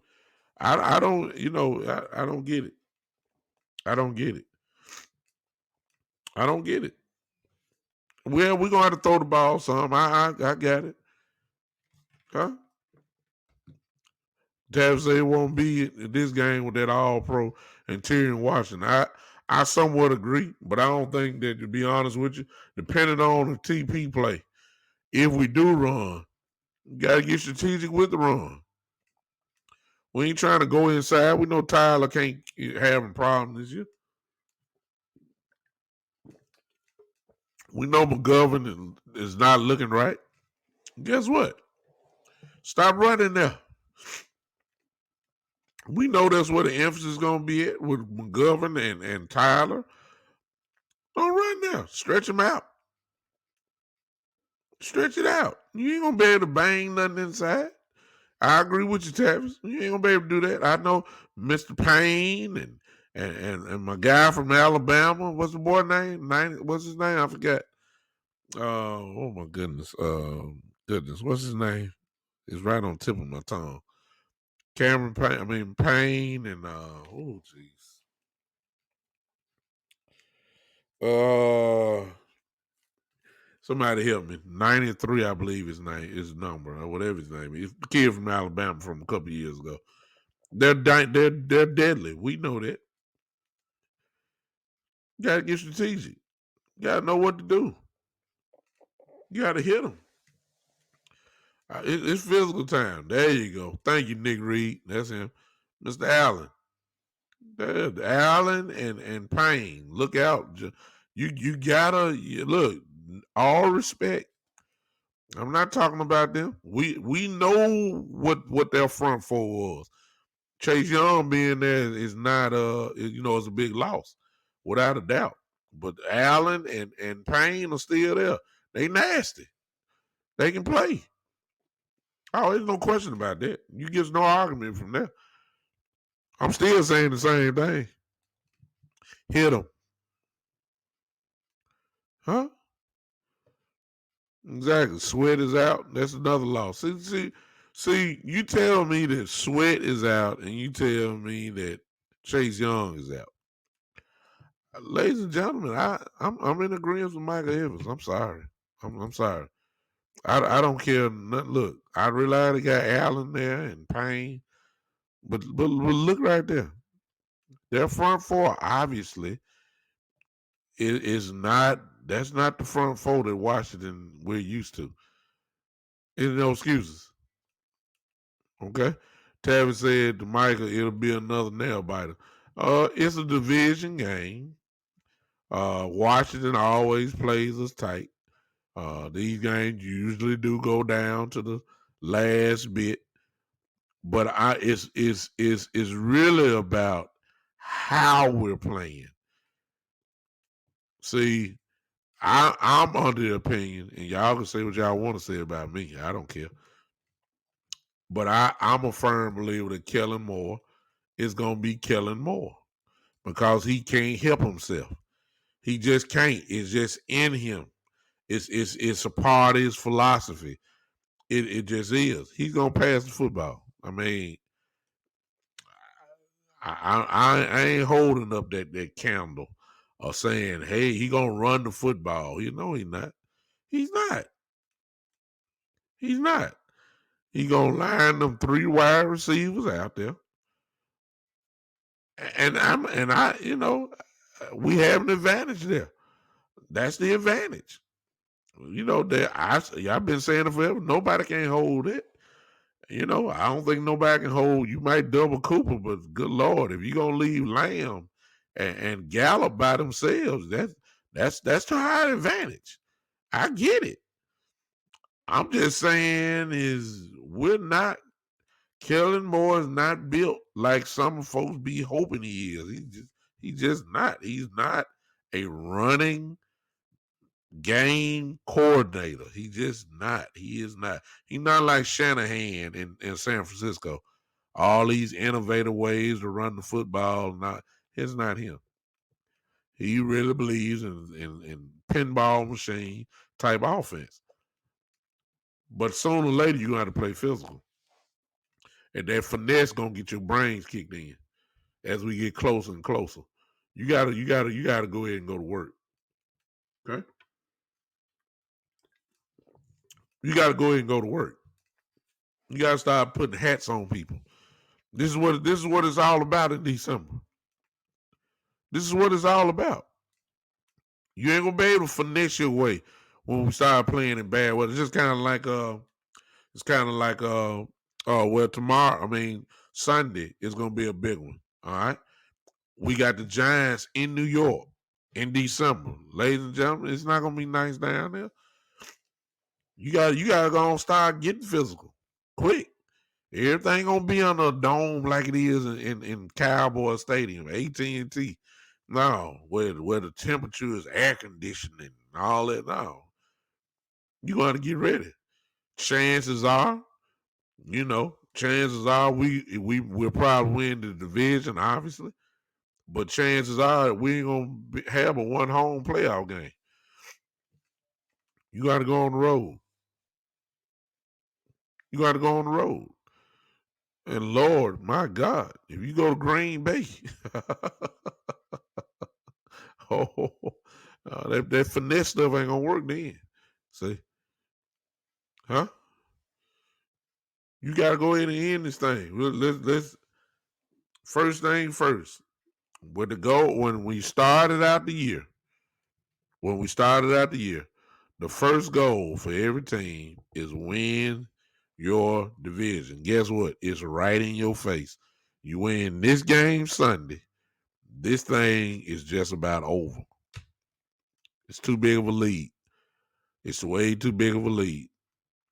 I don't I don't get it. I don't get it. I don't get it. Well, we're gonna have to throw the ball some. I got it. Huh? Tav say it won't be in this game with that all pro and Tyrion Washington. I somewhat agree, but I don't think that, to be honest with you, depending on the TP play, if we do run, you gotta get strategic with the run. We ain't trying to go inside. We know Tyler can't have a problem this year. We know McGovern is not looking right. Guess what? Stop running there. We know that's where the emphasis is going to be at with McGovern and Tyler. Don't run there. Stretch them out. Stretch it out. You ain't going to be able to bang nothing inside. I agree with you, Tavis. You ain't going to be able to do that. I know Mr. Payne and my guy from Alabama. What's the boy name? What's his name? I forgot. Oh, my goodness. Goodness. What's his name? It's right on the tip of my tongue. Cameron Payne, Payne and oh jeez. Somebody help me. 93, I believe his number, or whatever his name is. The kid from Alabama from a couple of years ago. They're deadly. We know that. You gotta get strategic. You gotta know what to do. You gotta hit them. It's physical time. There you go. Thank you, Nick Reed. That's him. Mr. Allen. Allen and Payne. Look out. You gotta look. All respect. I'm not talking about them. We know what their front four was. Chase Young being there is not it's a big loss, without a doubt. But Allen and Payne are still there. They nasty. They can play. Oh, there's no question about that. You get no argument from there. I'm still saying the same thing. Hit them. Huh? Exactly. Sweat is out. That's another loss. See, you tell me that Sweat is out and you tell me that Chase Young is out. Ladies and gentlemen, I'm in agreement with Michael Evans. I'm sorry. I'm sorry. I don't care. Look, I realize they got Allen there and Payne, but look right there. Their front four obviously is not. That's not the front four that Washington we're used to. There's no excuses. Okay. Tavis said to Michael, it'll be another nail biter. It's a division game. Washington always plays us tight. These games usually do go down to the last bit, but it's really about how we're playing. See, I'm under the opinion, and y'all can say what y'all want to say about me. I don't care. But I'm a firm believer that Kellen Moore is going to be Kellen Moore because he can't help himself. He just can't. It's just in him. It's a part of his philosophy. It just is. He's gonna pass the football. I mean, I ain't holding up that candle or saying, hey, he gonna run the football. You know he's not. He's not. He's not. He gonna line them 3 wide receivers out there. We have an advantage there. That's the advantage. That I've been saying it forever. Nobody can hold it. I don't think nobody can hold. You might double Cooper, but good Lord, if you're gonna leave Lamb and Gallup by themselves, that's to our advantage. I get it. I'm just saying is we're not. Kellen Moore is not built like some folks be hoping he is. He's just not. He's not a running game coordinator. He just not. He is not. He's not like Shanahan in San Francisco. All these innovative ways to run the football, it's not him. He really believes in pinball machine type offense. But sooner or later, you're going to have to play physical. And that finesse going to get your brains kicked in as we get closer and closer. You gotta go ahead and go to work. Okay? You gotta go ahead and go to work. You gotta start putting hats on people. This is what it's all about in December. This is what it's all about. You ain't gonna be able to finesse your way when we start playing in bad weather. It's just kind of like Sunday is gonna be a big one. All right. We got the Giants in New York in December. Ladies and gentlemen, it's not gonna be nice down there. You gotta go and start getting physical. Quick. Everything gonna be on a dome like it is in Cowboy Stadium, AT&T. No, where the temperature is air conditioning and all that. No, you got to get ready. Chances are, we'll probably win the division, obviously, but chances are we ain't gonna have a one home playoff game. You got to go on the road. You got to go on the road. And Lord, my God, if you go to Green Bay, oh, that finesse stuff ain't gonna work then. See, huh? You gotta go ahead and end this thing. Let's first thing first. With the goal when we started out the year, the first goal for every team is win your division. Guess what? It's right in your face. You win this game Sunday, this thing is just about over. It's too big of a lead. It's way too big of a lead.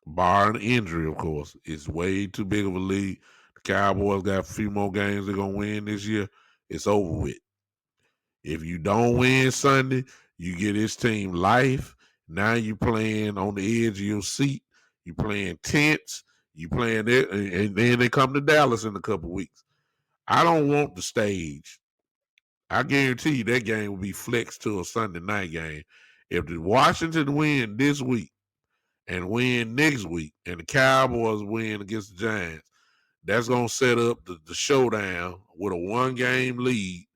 Barring injury, of course. It's way too big of a lead. The Cowboys got a few more games they're going to win this year. It's over with. If you don't win Sunday, you get this team life. Now you playing on the edge of your seat. You playing tense. You playing it, and then they come to Dallas in a couple weeks. I don't want the stage. I guarantee you that game will be flexed to a Sunday night game. If the Washington win this week and win next week, and the Cowboys win against the Giants, that's going to set up the showdown with a one-game lead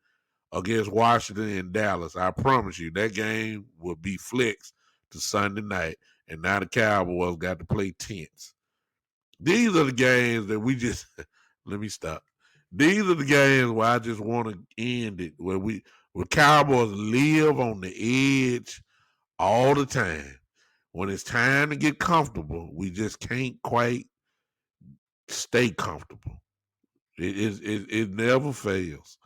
against Washington and Dallas. I promise you, that game will be flexed to Sunday night, and now the Cowboys got to play tense. These are the games that we just let me stop. These are the games where I just want to end it, where Cowboys live on the edge all the time. When it's time to get comfortable, we just can't quite stay comfortable. It never fails.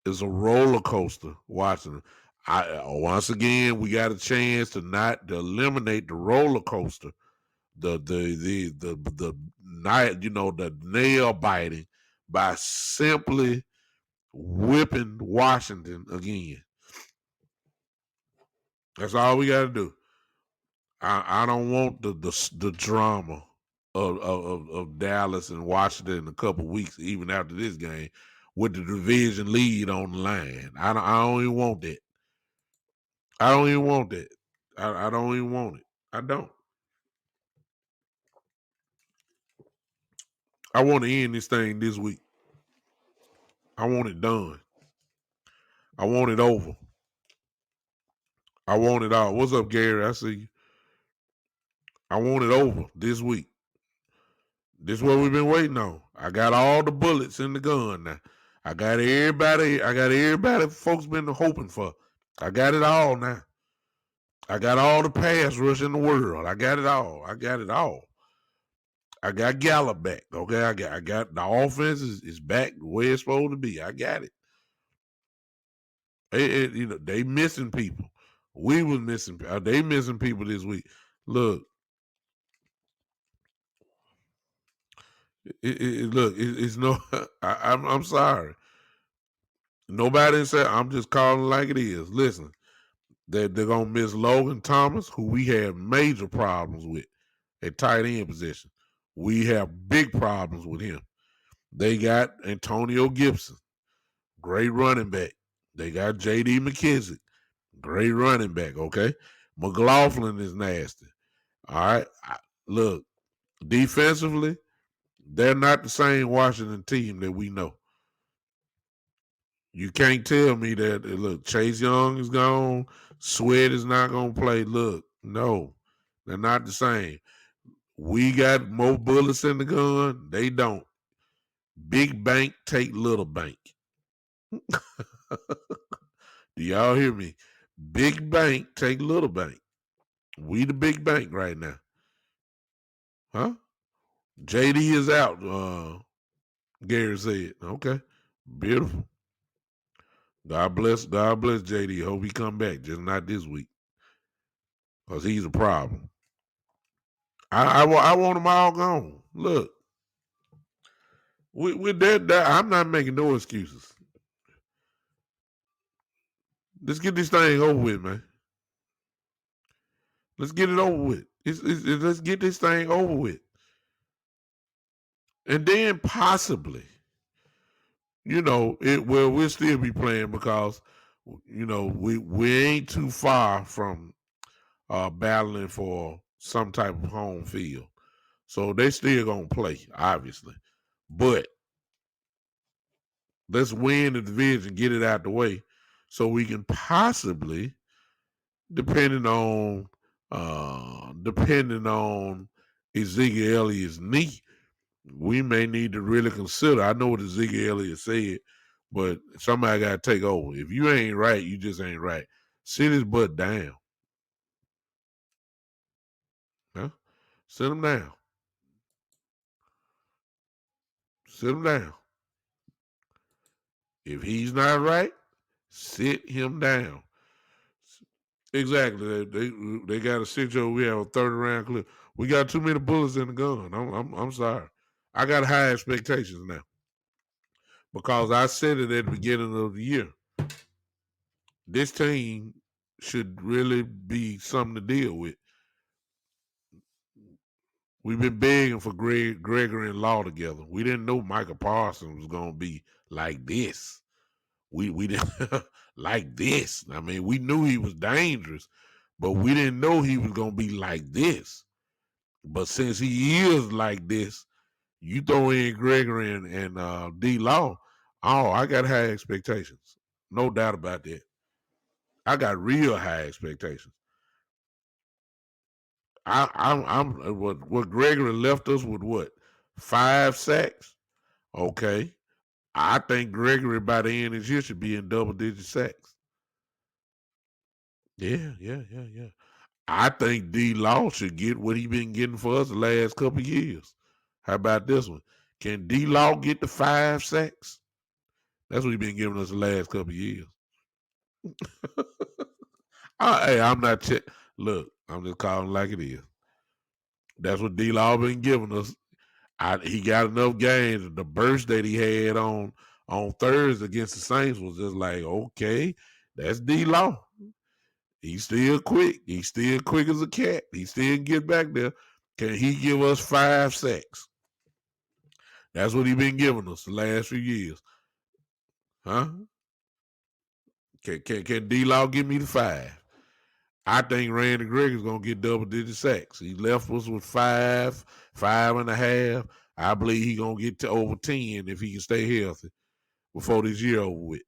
It's a roller coaster watching. Once again, we got a chance to eliminate the roller coaster, the night, the nail biting by simply whipping Washington again. That's all we got to do. I don't want the drama of Dallas and Washington in a couple weeks, even after this game, with the division lead on the line. I don't even want that. I don't even want that. I don't even want it. I don't. I want to end this thing this week. I want it done. I want it over. I want it all. What's up, Gary? I see you. I want it over this week. This is what we've been waiting on. I got all the bullets in the gun now. I got everybody. I got everybody folks been hoping for. I got it all now. I got all the pass rush in the world. I got it all. I got it all. I got Gallup back. Okay, I got the offense is back the way it's supposed to be. I got it. They missing people. We was missing. They missing people this week. Look, it's no. I'm sorry. Nobody said. I'm just calling it like it is. Listen, they're gonna miss Logan Thomas, who we have major problems with at tight end position. We have big problems with him. They got Antonio Gibson, great running back. They got J.D. McKissick, great running back. Okay, McLaughlin is nasty. All right, look, defensively, they're not the same Washington team that we know. You can't tell me that, look, Chase Young is gone, Sweat is not going to play. Look, no, they're not the same. We got more bullets in the gun. They don't. Big bank take little bank. Do y'all hear me? Big bank take little bank. We the big bank right now. Huh? JD is out, Gary said. Okay. Beautiful. God bless JD. Hope he come back, just not this week. Because he's a problem. I want them all gone. Look, with that, I'm not making no excuses. Let's get this thing over with, man. Let's get it over with. Let's get this thing over with. And then possibly, we'll still be playing because, we ain't too far from battling for some type of home field. So they still gonna play, obviously. But let's win the division, get it out the way, so we can possibly, depending on Ezekiel Elliott's knee, we may need to really consider. I know what Ezekiel Elliott said, but somebody got to take over. If you ain't right, you just ain't right. Sit his butt down. Huh? Sit him down. Sit him down. If he's not right, sit him down. Exactly. They got a situation. We have a 30-round clip. We got too many bullets in the gun. I'm sorry. I got high expectations now because I said it at the beginning of the year. This team should really be something to deal with. We've been begging for Gregory and Law together. We didn't know Michael Parsons was going to be like this. We didn't like this. I mean, we knew he was dangerous, but we didn't know he was going to be like this. But since he is like this, you throw in Gregory and D Law. Oh, I got high expectations. No doubt about that. I got real high expectations. I'm what Gregory left us with what 5 sacks. Okay, I think Gregory by the end of this year should be in double-digit sacks. Yeah. I think D Law should get what he been getting for us the last couple of years. How about this one? Can D Law get the 5 sacks? That's what he been giving us the last couple of years. Hey, I'm not look, I'm just calling it like it is. That's what D Law been giving us. He got enough games. The burst that he had on Thursday against the Saints was just like, okay, that's D Law. He's still quick. He's still quick as a cat. He still get back there. Can he give us 5 sacks? That's what he been giving us the last few years. Huh? Can D Law give me the 5? I think Randy Gregory's gonna get double-digit sacks. He left us with 5.5. I believe he's gonna get to over 10 if he can stay healthy before this year over with.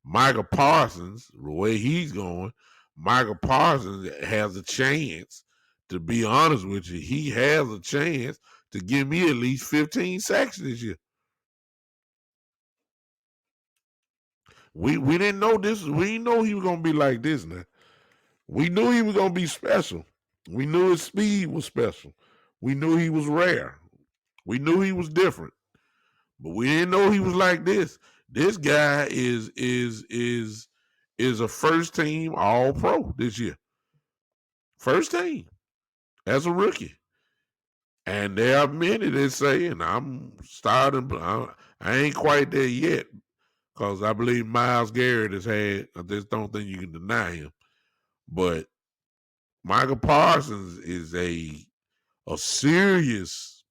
Michael Parsons, the way he's going, Michael Parsons has a chance. To be honest with you, he has a chance to give me at least 15 sacks this year. We didn't know this. We didn't know he was gonna be like this now. We knew he was gonna be special. We knew his speed was special. We knew he was rare. We knew he was different. But we didn't know he was like this. This guy is a first team all pro this year. First team as a rookie. And there are many that say, and I'm starting, I ain't quite there yet, because I believe Myles Garrett has had, I just don't think you can deny him. But Michael Parsons is a serious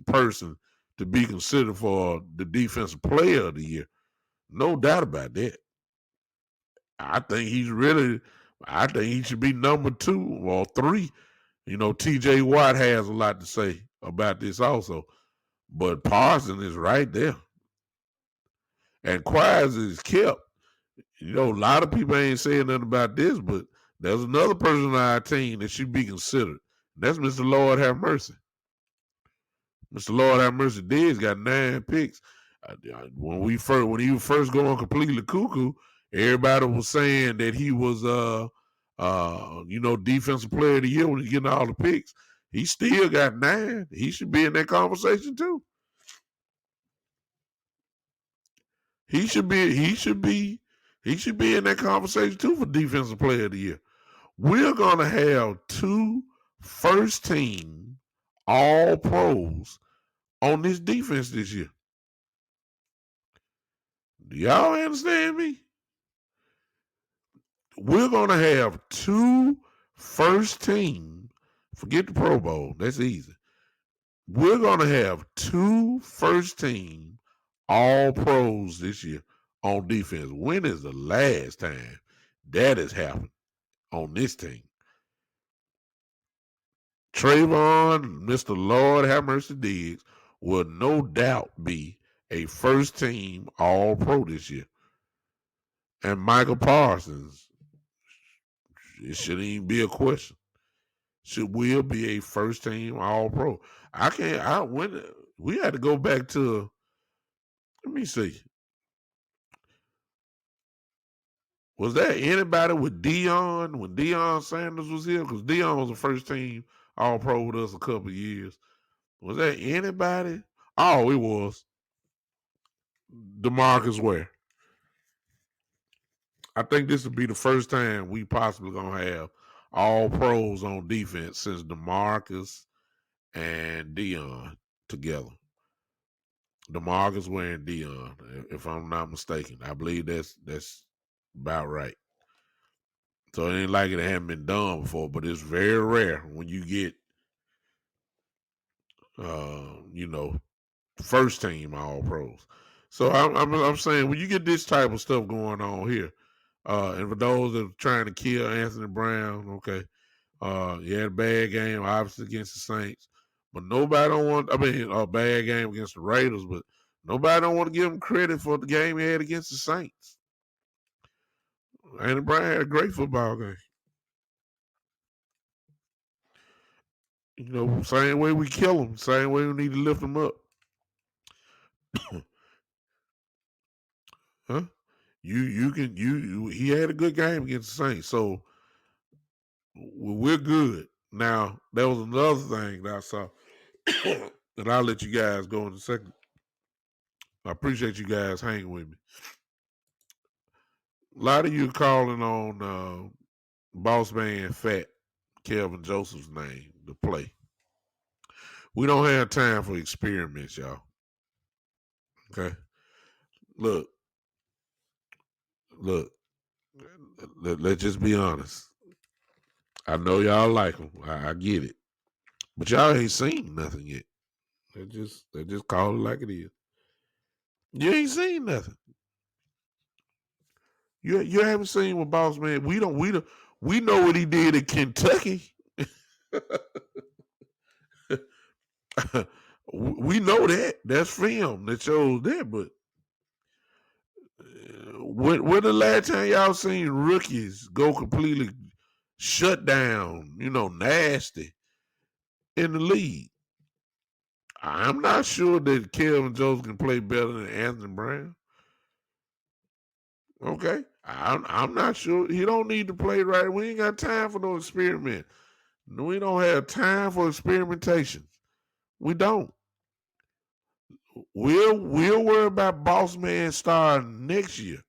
person to be considered for the defensive player of the year. No doubt about that. I think he should be number 2 or 3. You know, TJ Watt has a lot to say about this also. But Parsons is right there. And Quires is kept. You know, a lot of people ain't saying nothing about this, but there's another person on our team that should be considered. That's Mr. Lord have mercy. Mr. Lord have mercy. Diggs got 9 picks. When he was first going completely cuckoo, everybody was saying that he was defensive player of the year when he's getting all the picks. He still got 9. He should be in that conversation too. He should be in that conversation too for defensive player of the year. We're gonna have 2 first team all pros on this defense this year. Do y'all understand me? We're gonna have 2 first team. Forget the Pro Bowl. That's easy. We're gonna have 2 first team all pros this year on defense. When is the last time that has happened on this team? Trayvon, Mr. Lord have mercy Diggs, will no doubt be a first team all pro this year. And Michael Parsons, it shouldn't even be a question. Will be a first team all pro. We had to go back to, let me see. Was there anybody with Deion when Deion Sanders was here? Because Deion was a first team all pro with us a couple of years. Was there anybody? Oh, it was DeMarcus Ware. I think this will be the first time we possibly gonna have all pros on defense since DeMarcus and Deion together. DeMarcus Ware and Deion, if I'm not mistaken. I believe that's about right. So it ain't like it hadn't been done before, but it's very rare when you get first team all pros. So I'm saying when you get this type of stuff going on here, and for those that are trying to kill Anthony Brown, okay, he had a bad game, obviously against the Saints, but nobody don't want. I mean, a bad game against the Raiders, but nobody don't want to give him credit for the game he had against the Saints. Anthony Brown had a great football game. You know, same way we kill him, same way we need to lift him up. Huh? He had a good game against the Saints, so we're good. Now, there was another thing that I saw that I'll let you guys go in a second. I appreciate you guys hanging with me. A lot of you calling on Boss Man Fat, Kelvin Joseph's name to play. We don't have time for experiments, y'all. Okay? Look, let's just be honest. I know y'all like him. I get it. But y'all ain't seen nothing yet. They just call it like it is. You ain't seen nothing. You haven't seen what Boss Man. We know what he did at Kentucky. We know that. That's film that shows that. But when the last time y'all seen rookies go completely shut down, nasty in the league? I'm not sure that Kelvin Jones can play better than Anthony Brown. Okay, I'm not sure. He don't need to play right. We ain't got time for no experiment. We don't have time for experimentation. We don't. We'll worry about boss man starting next year.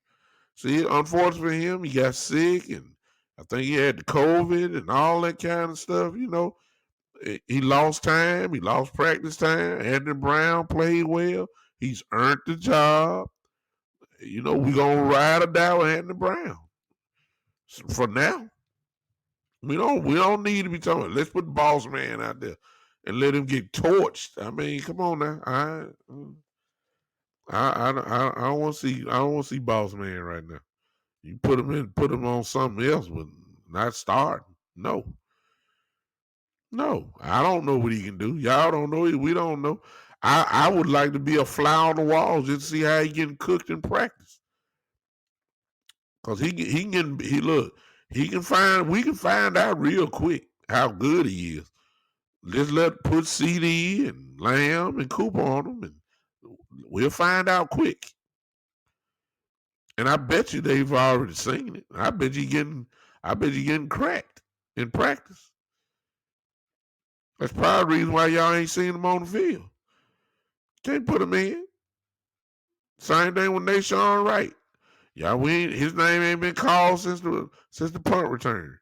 See, unfortunately for him, he got sick and I think he had the COVID and all that kind of stuff. He lost time. He lost practice time. Anthony Brown played well. He's earned the job. We're gonna ride or die with Anthony Brown. So for now, we don't need to be talking. Let's put the boss man out there and let him get torched. I mean, come on now. I don't want to see boss man right now. You put him on something else, but not starting. No, no. I don't know what he can do. Y'all don't know. We don't know. I would like to be a fly on the wall just to see how he getting cooked in practice. Cause he look. We can find out real quick how good he is. Just put CD and Lamb and Cooper on him, and we'll find out quick. And I bet you they've already seen it. I bet you getting cracked in practice. That's probably the reason why y'all ain't seen him on the field. Can't put him in. Same thing with Nashawn Wright. His name ain't been called since the punt return.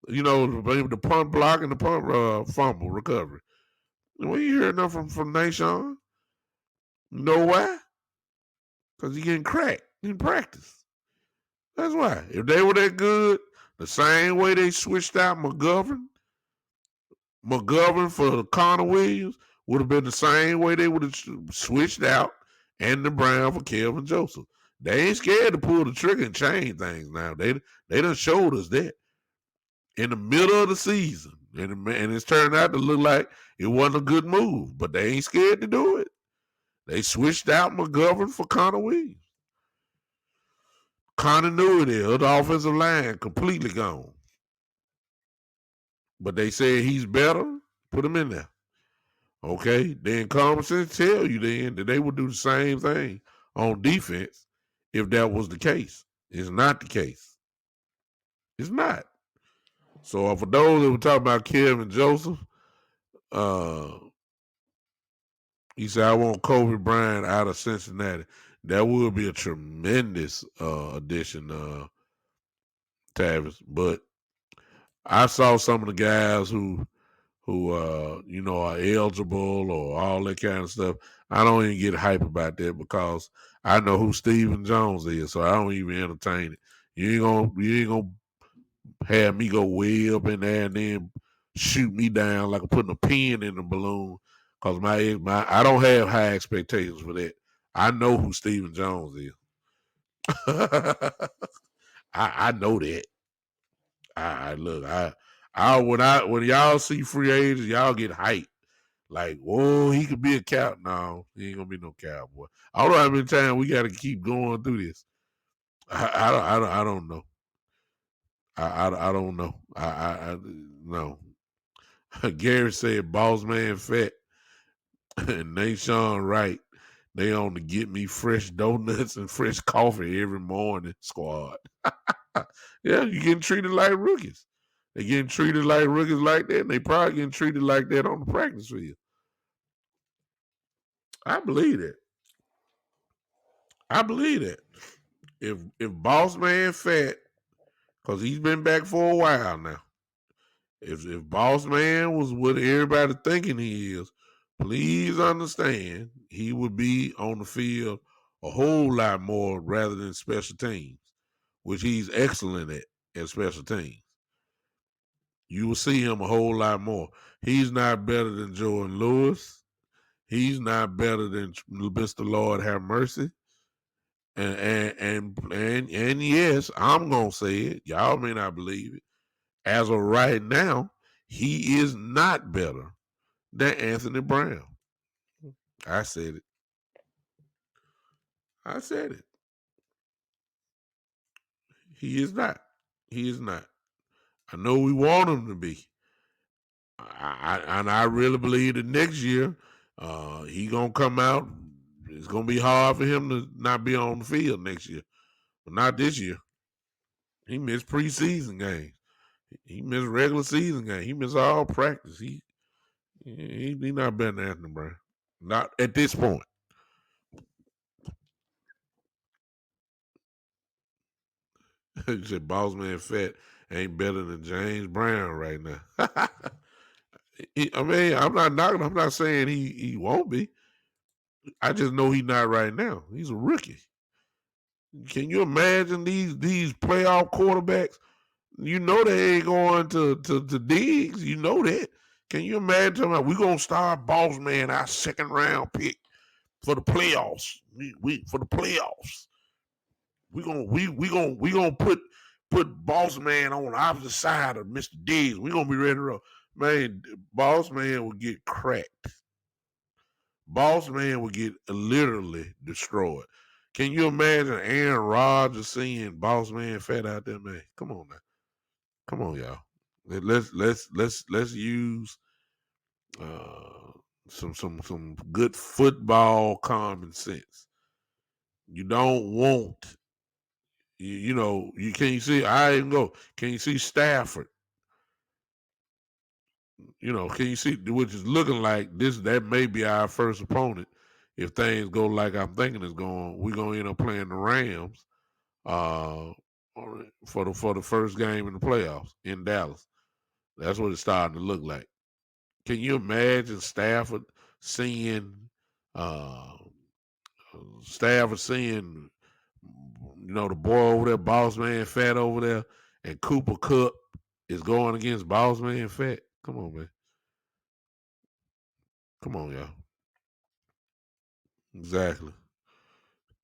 The punt block and the punt fumble recovery. We ain't heard nothing from Nashawn. You know why? Because he getting cracked in practice. That's why. If they were that good, the same way they switched out McGovern for Connor Williams would have been the same way they would have switched out Anthony Brown for Kelvin Joseph. They ain't scared to pull the trigger and change things now. They done showed us that in the middle of the season. And it's turned out to look like it wasn't a good move, but they ain't scared to do it. They switched out McGovern for Connor Williams. Continuity of the offensive line completely gone. But they said he's better, put him in there. Okay, then common sense tell you then that they would do the same thing on defense if that was the case. It's not the case. It's not. So for those that were talking about Kevin Joseph, he said, I want Kobe Bryant out of Cincinnati. That would be a tremendous addition, Tavis. But I saw some of the guys who are eligible or all that kind of stuff. I don't even get hype about that because I know who Stephen Jones is, so I don't even entertain it. You ain't gonna have me go way up in there and then shoot me down like putting a pin in the balloon. Cause I don't have high expectations for that. I know who Stephen Jones is. I know that. When y'all see free agents, y'all get hyped. Like, whoa, he could be a cow. No, he ain't gonna be no cowboy. I don't know how many times we got to keep going through this. I don't know. I don't know. I no. Gary said, "Boss man fat," and Nashawn Wright. They on to get me fresh donuts and fresh coffee every morning. Squad. Yeah, you getting treated like rookies. They getting treated like rookies like that, and they probably getting treated like that on the practice field. I believe that. I believe that. If Boss Man Fat, because he's been back for a while now. If Boss Man was what everybody thinking he is, please understand he would be on the field a whole lot more rather than special teams, which he's excellent at special teams. You will see him a whole lot more. He's not better than Jordan Lewis. He's not better than Mr. Lord have mercy. And yes, I'm gonna say it. Y'all may not believe it. As of right now, he is not better than Anthony Brown. I said it. I said it. He is not. He is not. I know we want him to be. And I really believe that next year he gonna come out. It's gonna be hard for him to not be on the field next year, but not this year. He missed preseason games. He missed regular season games. He missed all practice. He not better than Anthony Brown. Not at this point. You said Boss Man Fat ain't better than James Brown right now. I mean, I'm not knocking. I'm not saying he won't be. I just know he's not right now. He's a rookie. Can you imagine these playoff quarterbacks? You know they ain't going to digs. You know that. Can you imagine? We're gonna start Boss Man, our second round pick for the playoffs. We for the playoffs. We gonna put Boss Man on the opposite side of Mr. Diggs. We gonna be ready to roll. Man, Boss Man will get cracked. Boss Man will get literally destroyed. Can you imagine Aaron Rodgers seeing Boss Man Fat out there, man? Come on now. Come on, y'all. Let's use uh, some good football common sense. You don't want you can you see I even go. Can you see Stafford? Can you see which is looking like this? That may be our first opponent if things go like I'm thinking it's going. We're gonna end up playing the Rams uh, for the first game in the playoffs in Dallas. That's what it's starting to look like. Can you imagine uh, Stafford seeing, the boy over there, Boss Man Fat over there, and Cooper Kupp is going against Boss Man Fat? Come on, man. Come on, y'all. Exactly.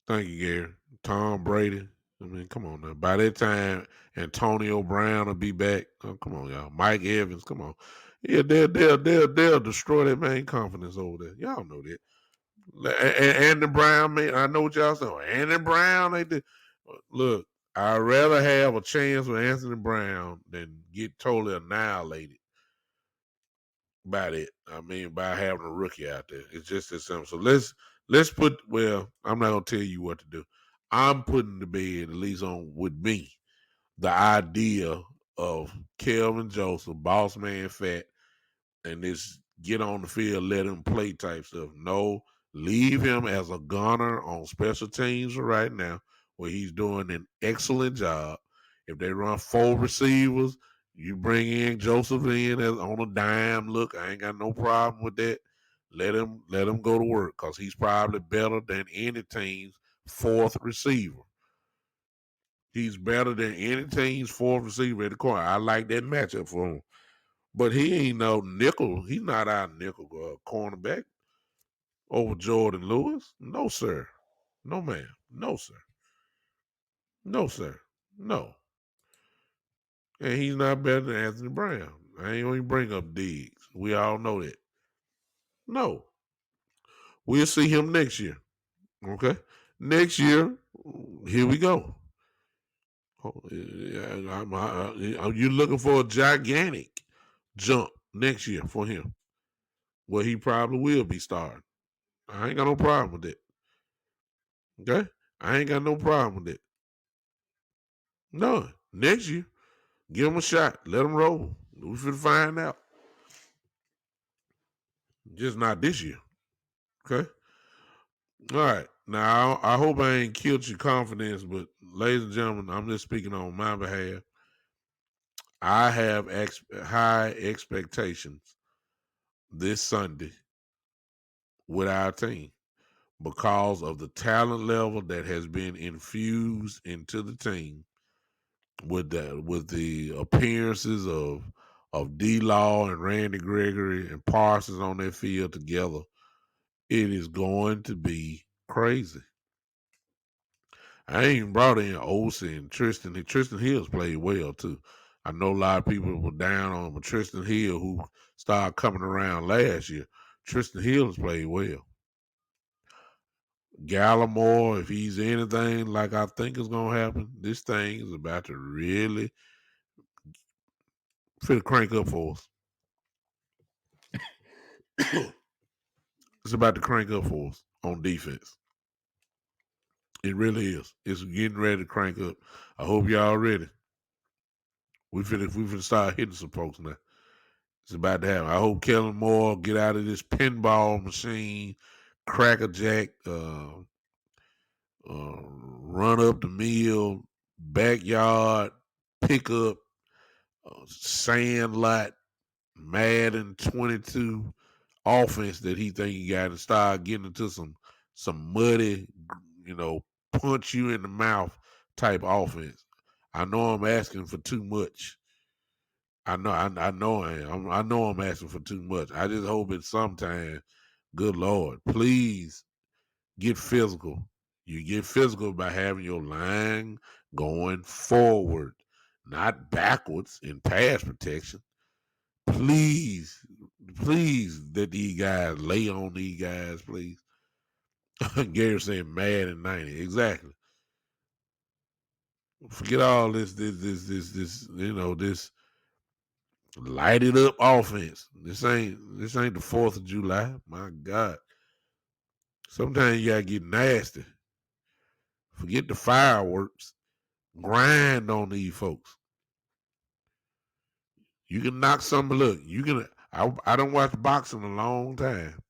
Thank you, Gary. Tom Brady. I mean, come on now. By that time, Antonio Brown will be back. Oh, come on, y'all. Mike Evans, come on. Yeah, they'll destroy that man confidence over there. Y'all know that. Andy Brown, man, I know what y'all saying. Andy Brown, they did. Look, I'd rather have a chance with Anthony Brown than get totally annihilated by that. I mean, by having a rookie out there. It's just as simple. So let's put. Well, I'm not gonna tell you what to do. I'm putting the bed at least on with me the idea of Kelvin Joseph, Boss Man Fat, and this get on the field, let him play type stuff. No, leave him as a gunner on special teams right now, where he's doing an excellent job. If they run four receivers, you bring in Joseph in as on a dime. Look, I ain't got no problem with that. Let him go to work because he's probably better than any team's fourth receiver. He's better than any team's fourth receiver at the corner. I like that matchup for him. But he ain't no nickel. He's not our nickel cornerback over Jordan Lewis. No, sir. No, ma'am. No, sir. No, sir. No. And he's not better than Anthony Brown. I ain't going to bring up Diggs. We all know that. No. We'll see him next year. Okay? Next year, here we go. You're looking for a gigantic jump next year for him, where he probably will be starting. I ain't got no problem with that. Okay? I ain't got no problem with that. No. Next year, give him a shot. Let him roll. We should find out. Just not this year. Okay? All right. Now, I hope I ain't killed your confidence, but ladies and gentlemen, I'm just speaking on my behalf. I have high expectations this Sunday with our team because of the talent level that has been infused into the team with the appearances of D Law and Randy Gregory and Parsons on that field together. It is going to be crazy. I ain't even brought in Olsen and Tristan. Tristan Hills played well too. I know a lot of people were down on him, but Tristan Hill, who started coming around last year, Tristan Hill has played well. Gallimore, if he's anything like I think is going to happen, this thing is about to really fit crank up for us. It's about to crank up for us on defense. It really is. It's getting ready to crank up. I hope y'all ready. We finna start hitting some folks now. It's about to happen. I hope Kellen Moore get out of this pinball machine, crackerjack, run up the mill, backyard, pickup, sand lot, Madden 22 offense that he think he got, and start getting into some muddy, punch you in the mouth type offense. I know I'm asking for too much. I know I am. I know I'm asking for too much. I just hope it sometime, good Lord, please get physical. You get physical by having your line going forward, not backwards in pass protection. Please, please let these guys lay on these guys, please. Gary saying mad and 90. Exactly. Forget all this, this lighted up offense. This ain't the 4th of July. My God. Sometimes you gotta get nasty. Forget the fireworks. Grind on these folks. You can knock somebody. Look, you can. I don't watch boxing a long time.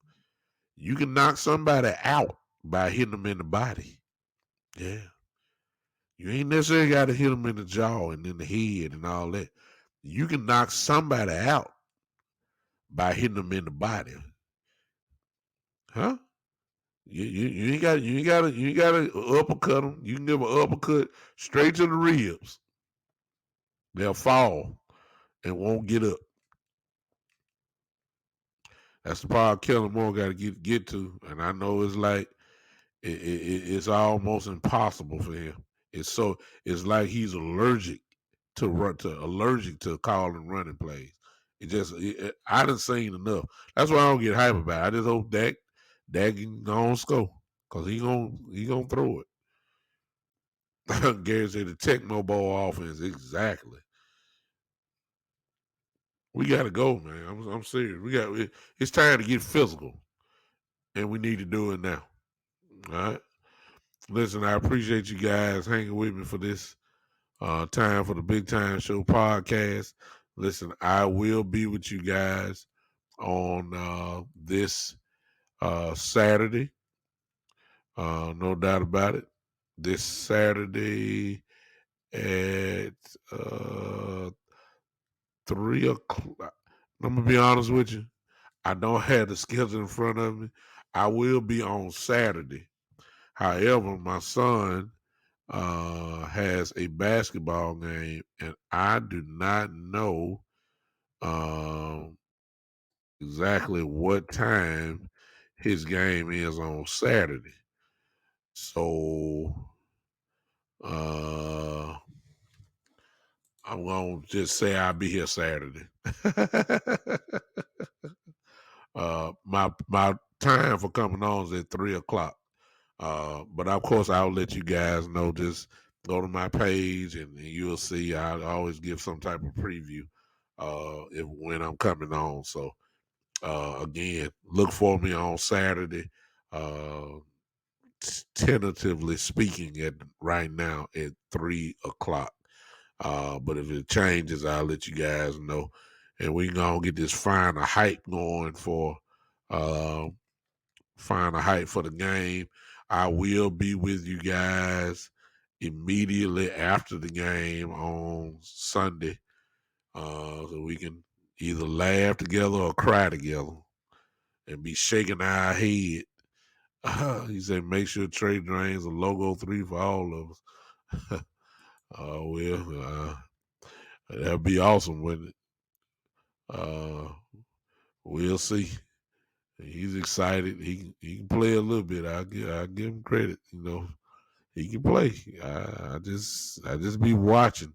You can knock somebody out by hitting them in the body. Yeah. You ain't necessarily got to hit them in the jaw and in the head and all that. You can knock somebody out by hitting them in the body. Huh? You ain't got to uppercut them. You can give an uppercut straight to the ribs. They'll fall and won't get up. That's the part Kellen Moore got to get to, and I know it's like it's almost impossible for him. It's like he's allergic to calling running plays. I done seen enough. That's why I don't get hype about it. I just hope Dak can go on score because he gonna throw it. Gary said the Tecmo Bowl offense exactly. We gotta go, man. I'm serious. It's time to get physical, and we need to do it now. All right. Listen, I appreciate you guys hanging with me for this time for the Big Time Show podcast. Listen, I will be with you guys on this Saturday. No doubt about it. This Saturday at 3:00. I'm gonna be honest with you. I don't have the schedule in front of me. I will be on Saturday. However, my son has a basketball game, and I do not know exactly what time his game is on Saturday. So I'm gonna just say I'll be here Saturday. My time for coming on is at 3:00. But of course, I'll let you guys know. Just go to my page and you'll see. I always give some type of preview when I'm coming on. So again, look for me on Saturday. Tentatively speaking, at right now at 3:00. But if it changes, I'll let you guys know, and we gonna get this final hype going for final hype for the game. I will be with you guys immediately after the game on Sunday, so we can either laugh together or cry together and be shaking our head. He said, make sure Trey drains a logo 3 for all of us. That'd be awesome, wouldn't it? We'll see. He's excited. He can play a little bit. I give him credit. He can play. I just be watching.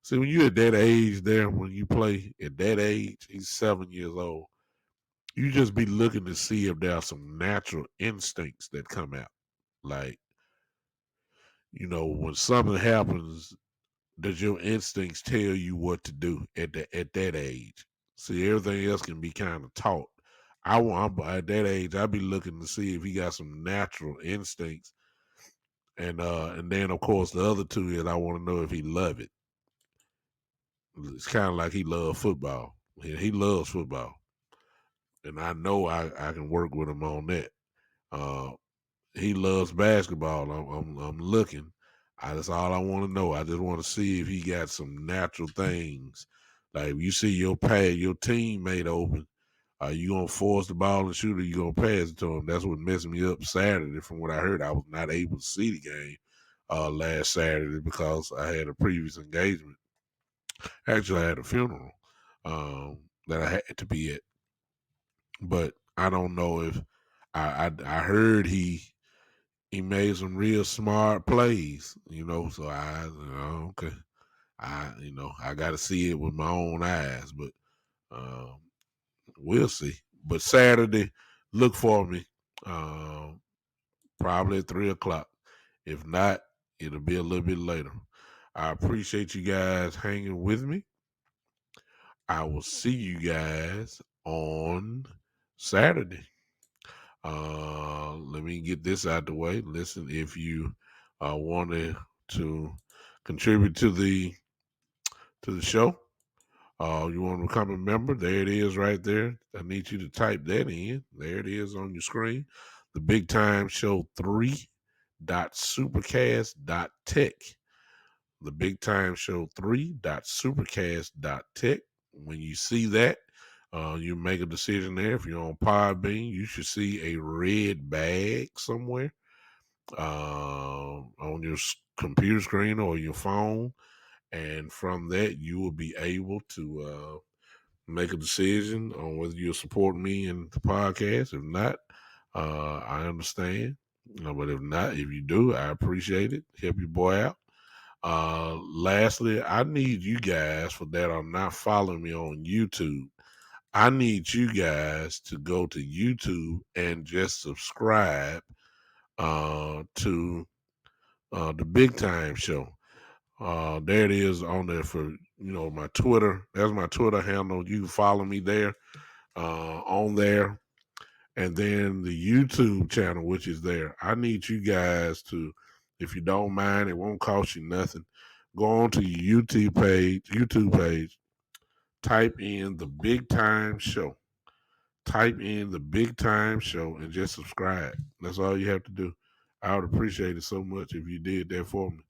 See, when you at that age there, when you play at that age, he's 7 years old. You just be looking to see if there are some natural instincts that come out. Like, when something happens, does your instincts tell you what to do at that age? See, everything else can be kind of taught. At that age, I'd be looking to see if he got some natural instincts, and then of course the other two is I want to know if he love it. It's kind of like he loves football. He loves football, and I know I can work with him on that. Uh, he loves basketball. I'm looking. That's all I want to know. I just want to see if he got some natural things. Like if you see your teammate open, are you gonna force the ball and shoot, or you gonna pass it to him? That's what messed me up Saturday. From what I heard, I was not able to see the game last Saturday because I had a previous engagement. Actually, I had a funeral that I had to be at, but I don't know if I heard he made some real smart plays, So okay, I got to see it with my own eyes, but um, we'll see. But Saturday, look for me, probably at 3 o'clock. If not, it'll be a little bit later. I appreciate you guys hanging with me. I will see you guys on Saturday. Let me get this out the way. Listen, if you wanted to contribute to the show, you want to become a member, there it is right there. I need you to type that in. There it is on your screen. The Big Time Show 3.supercast.tech. The Big Time Show 3.supercast.tech. When you see that, you make a decision there. If you're on Podbean, you should see a red bag somewhere on your computer screen or your phone. And from that, you will be able to make a decision on whether you'll support me in the podcast. If not, I understand. But if not, if you do, I appreciate it. Help your boy out. Lastly, I need you guys for that are not following me on YouTube. I need you guys to go to YouTube and just subscribe to the Big Time Show. There it is on there for my Twitter. That's my Twitter handle. You can follow me there on there, and then the YouTube channel, which is there. I need you guys to, if you don't mind, it won't cost you nothing. Go on to your YouTube page, type in the Big Time Show. Type in the Big Time Show and just subscribe. That's all you have to do. I would appreciate it so much if you did that for me.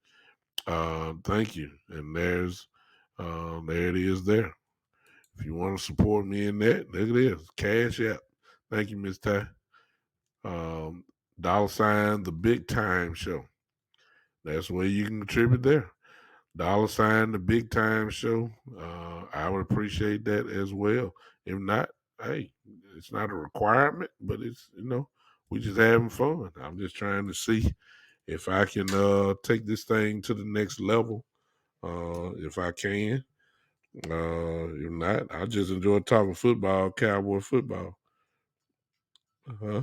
Thank you. And there it is there. If you want to support me in that, look at this. Cash App. Thank you, Miss Ty. $ the Big Time Show. That's where you can contribute there. $ the Big Time Show. I would appreciate that as well. If not, hey, it's not a requirement, but it's we just having fun. I'm just trying to see if I can take this thing to the next level. If I can. If not, I just enjoy talking football, Cowboy football. Uh-huh.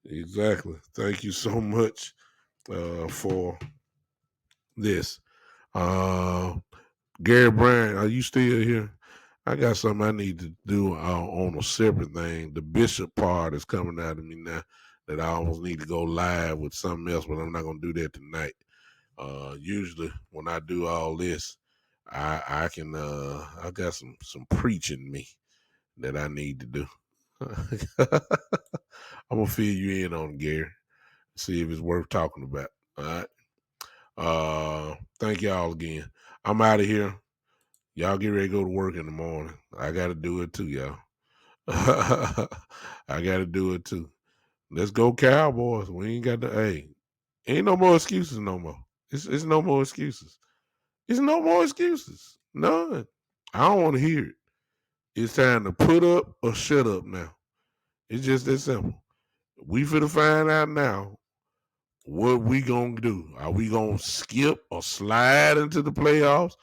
Exactly. Thank you so much for this. Gary Bryan, are you still here? I got something I need to do on a separate thing. The Bishop part is coming out of me now that I almost need to go live with something else, but I'm not going to do that tonight. Usually when I do all this, I can I got some preaching me that I need to do. I'm gonna fill you in on it, Gary. See if it's worth talking about. All right. Thank y'all again. I'm out of here. Y'all get ready to go to work in the morning. I gotta do it too, y'all. I gotta do it too. Let's go Cowboys. We ain't got ain't no more excuses no more. It's no more excuses. It's no more excuses. None. I don't want to hear it. It's time to put up or shut up now. It's just that simple. We finna find out now what we gonna do. Are we gonna skip or slide into the playoffs,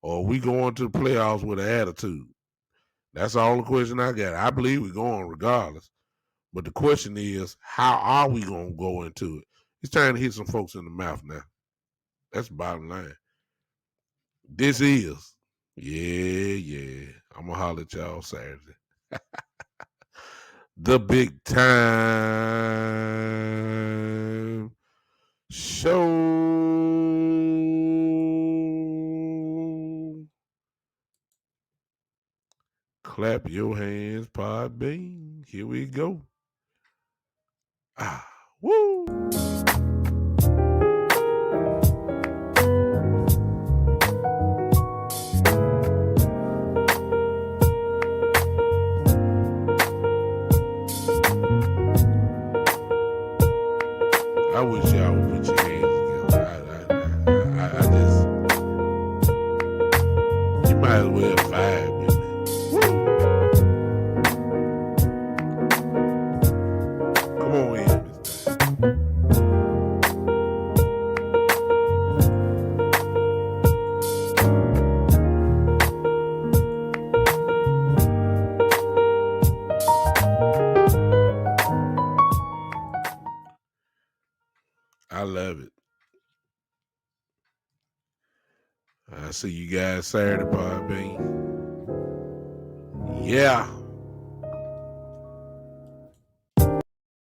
or are we going to the playoffs with an attitude? That's the only question I got. I believe we're going regardless. But the question is, how are we going to go into it? He's trying to hit some folks in the mouth now. That's the bottom line. This is, yeah. I'm going to holler at y'all Saturday. The big time show. Clap your hands, Podbean. Here we go. Woo! I wish y'all would put your hands together. I just, you might as well vibe with me. Woo! Come on in, Miss Diane. I love it. I see you guys Saturday, Podbean. Yeah.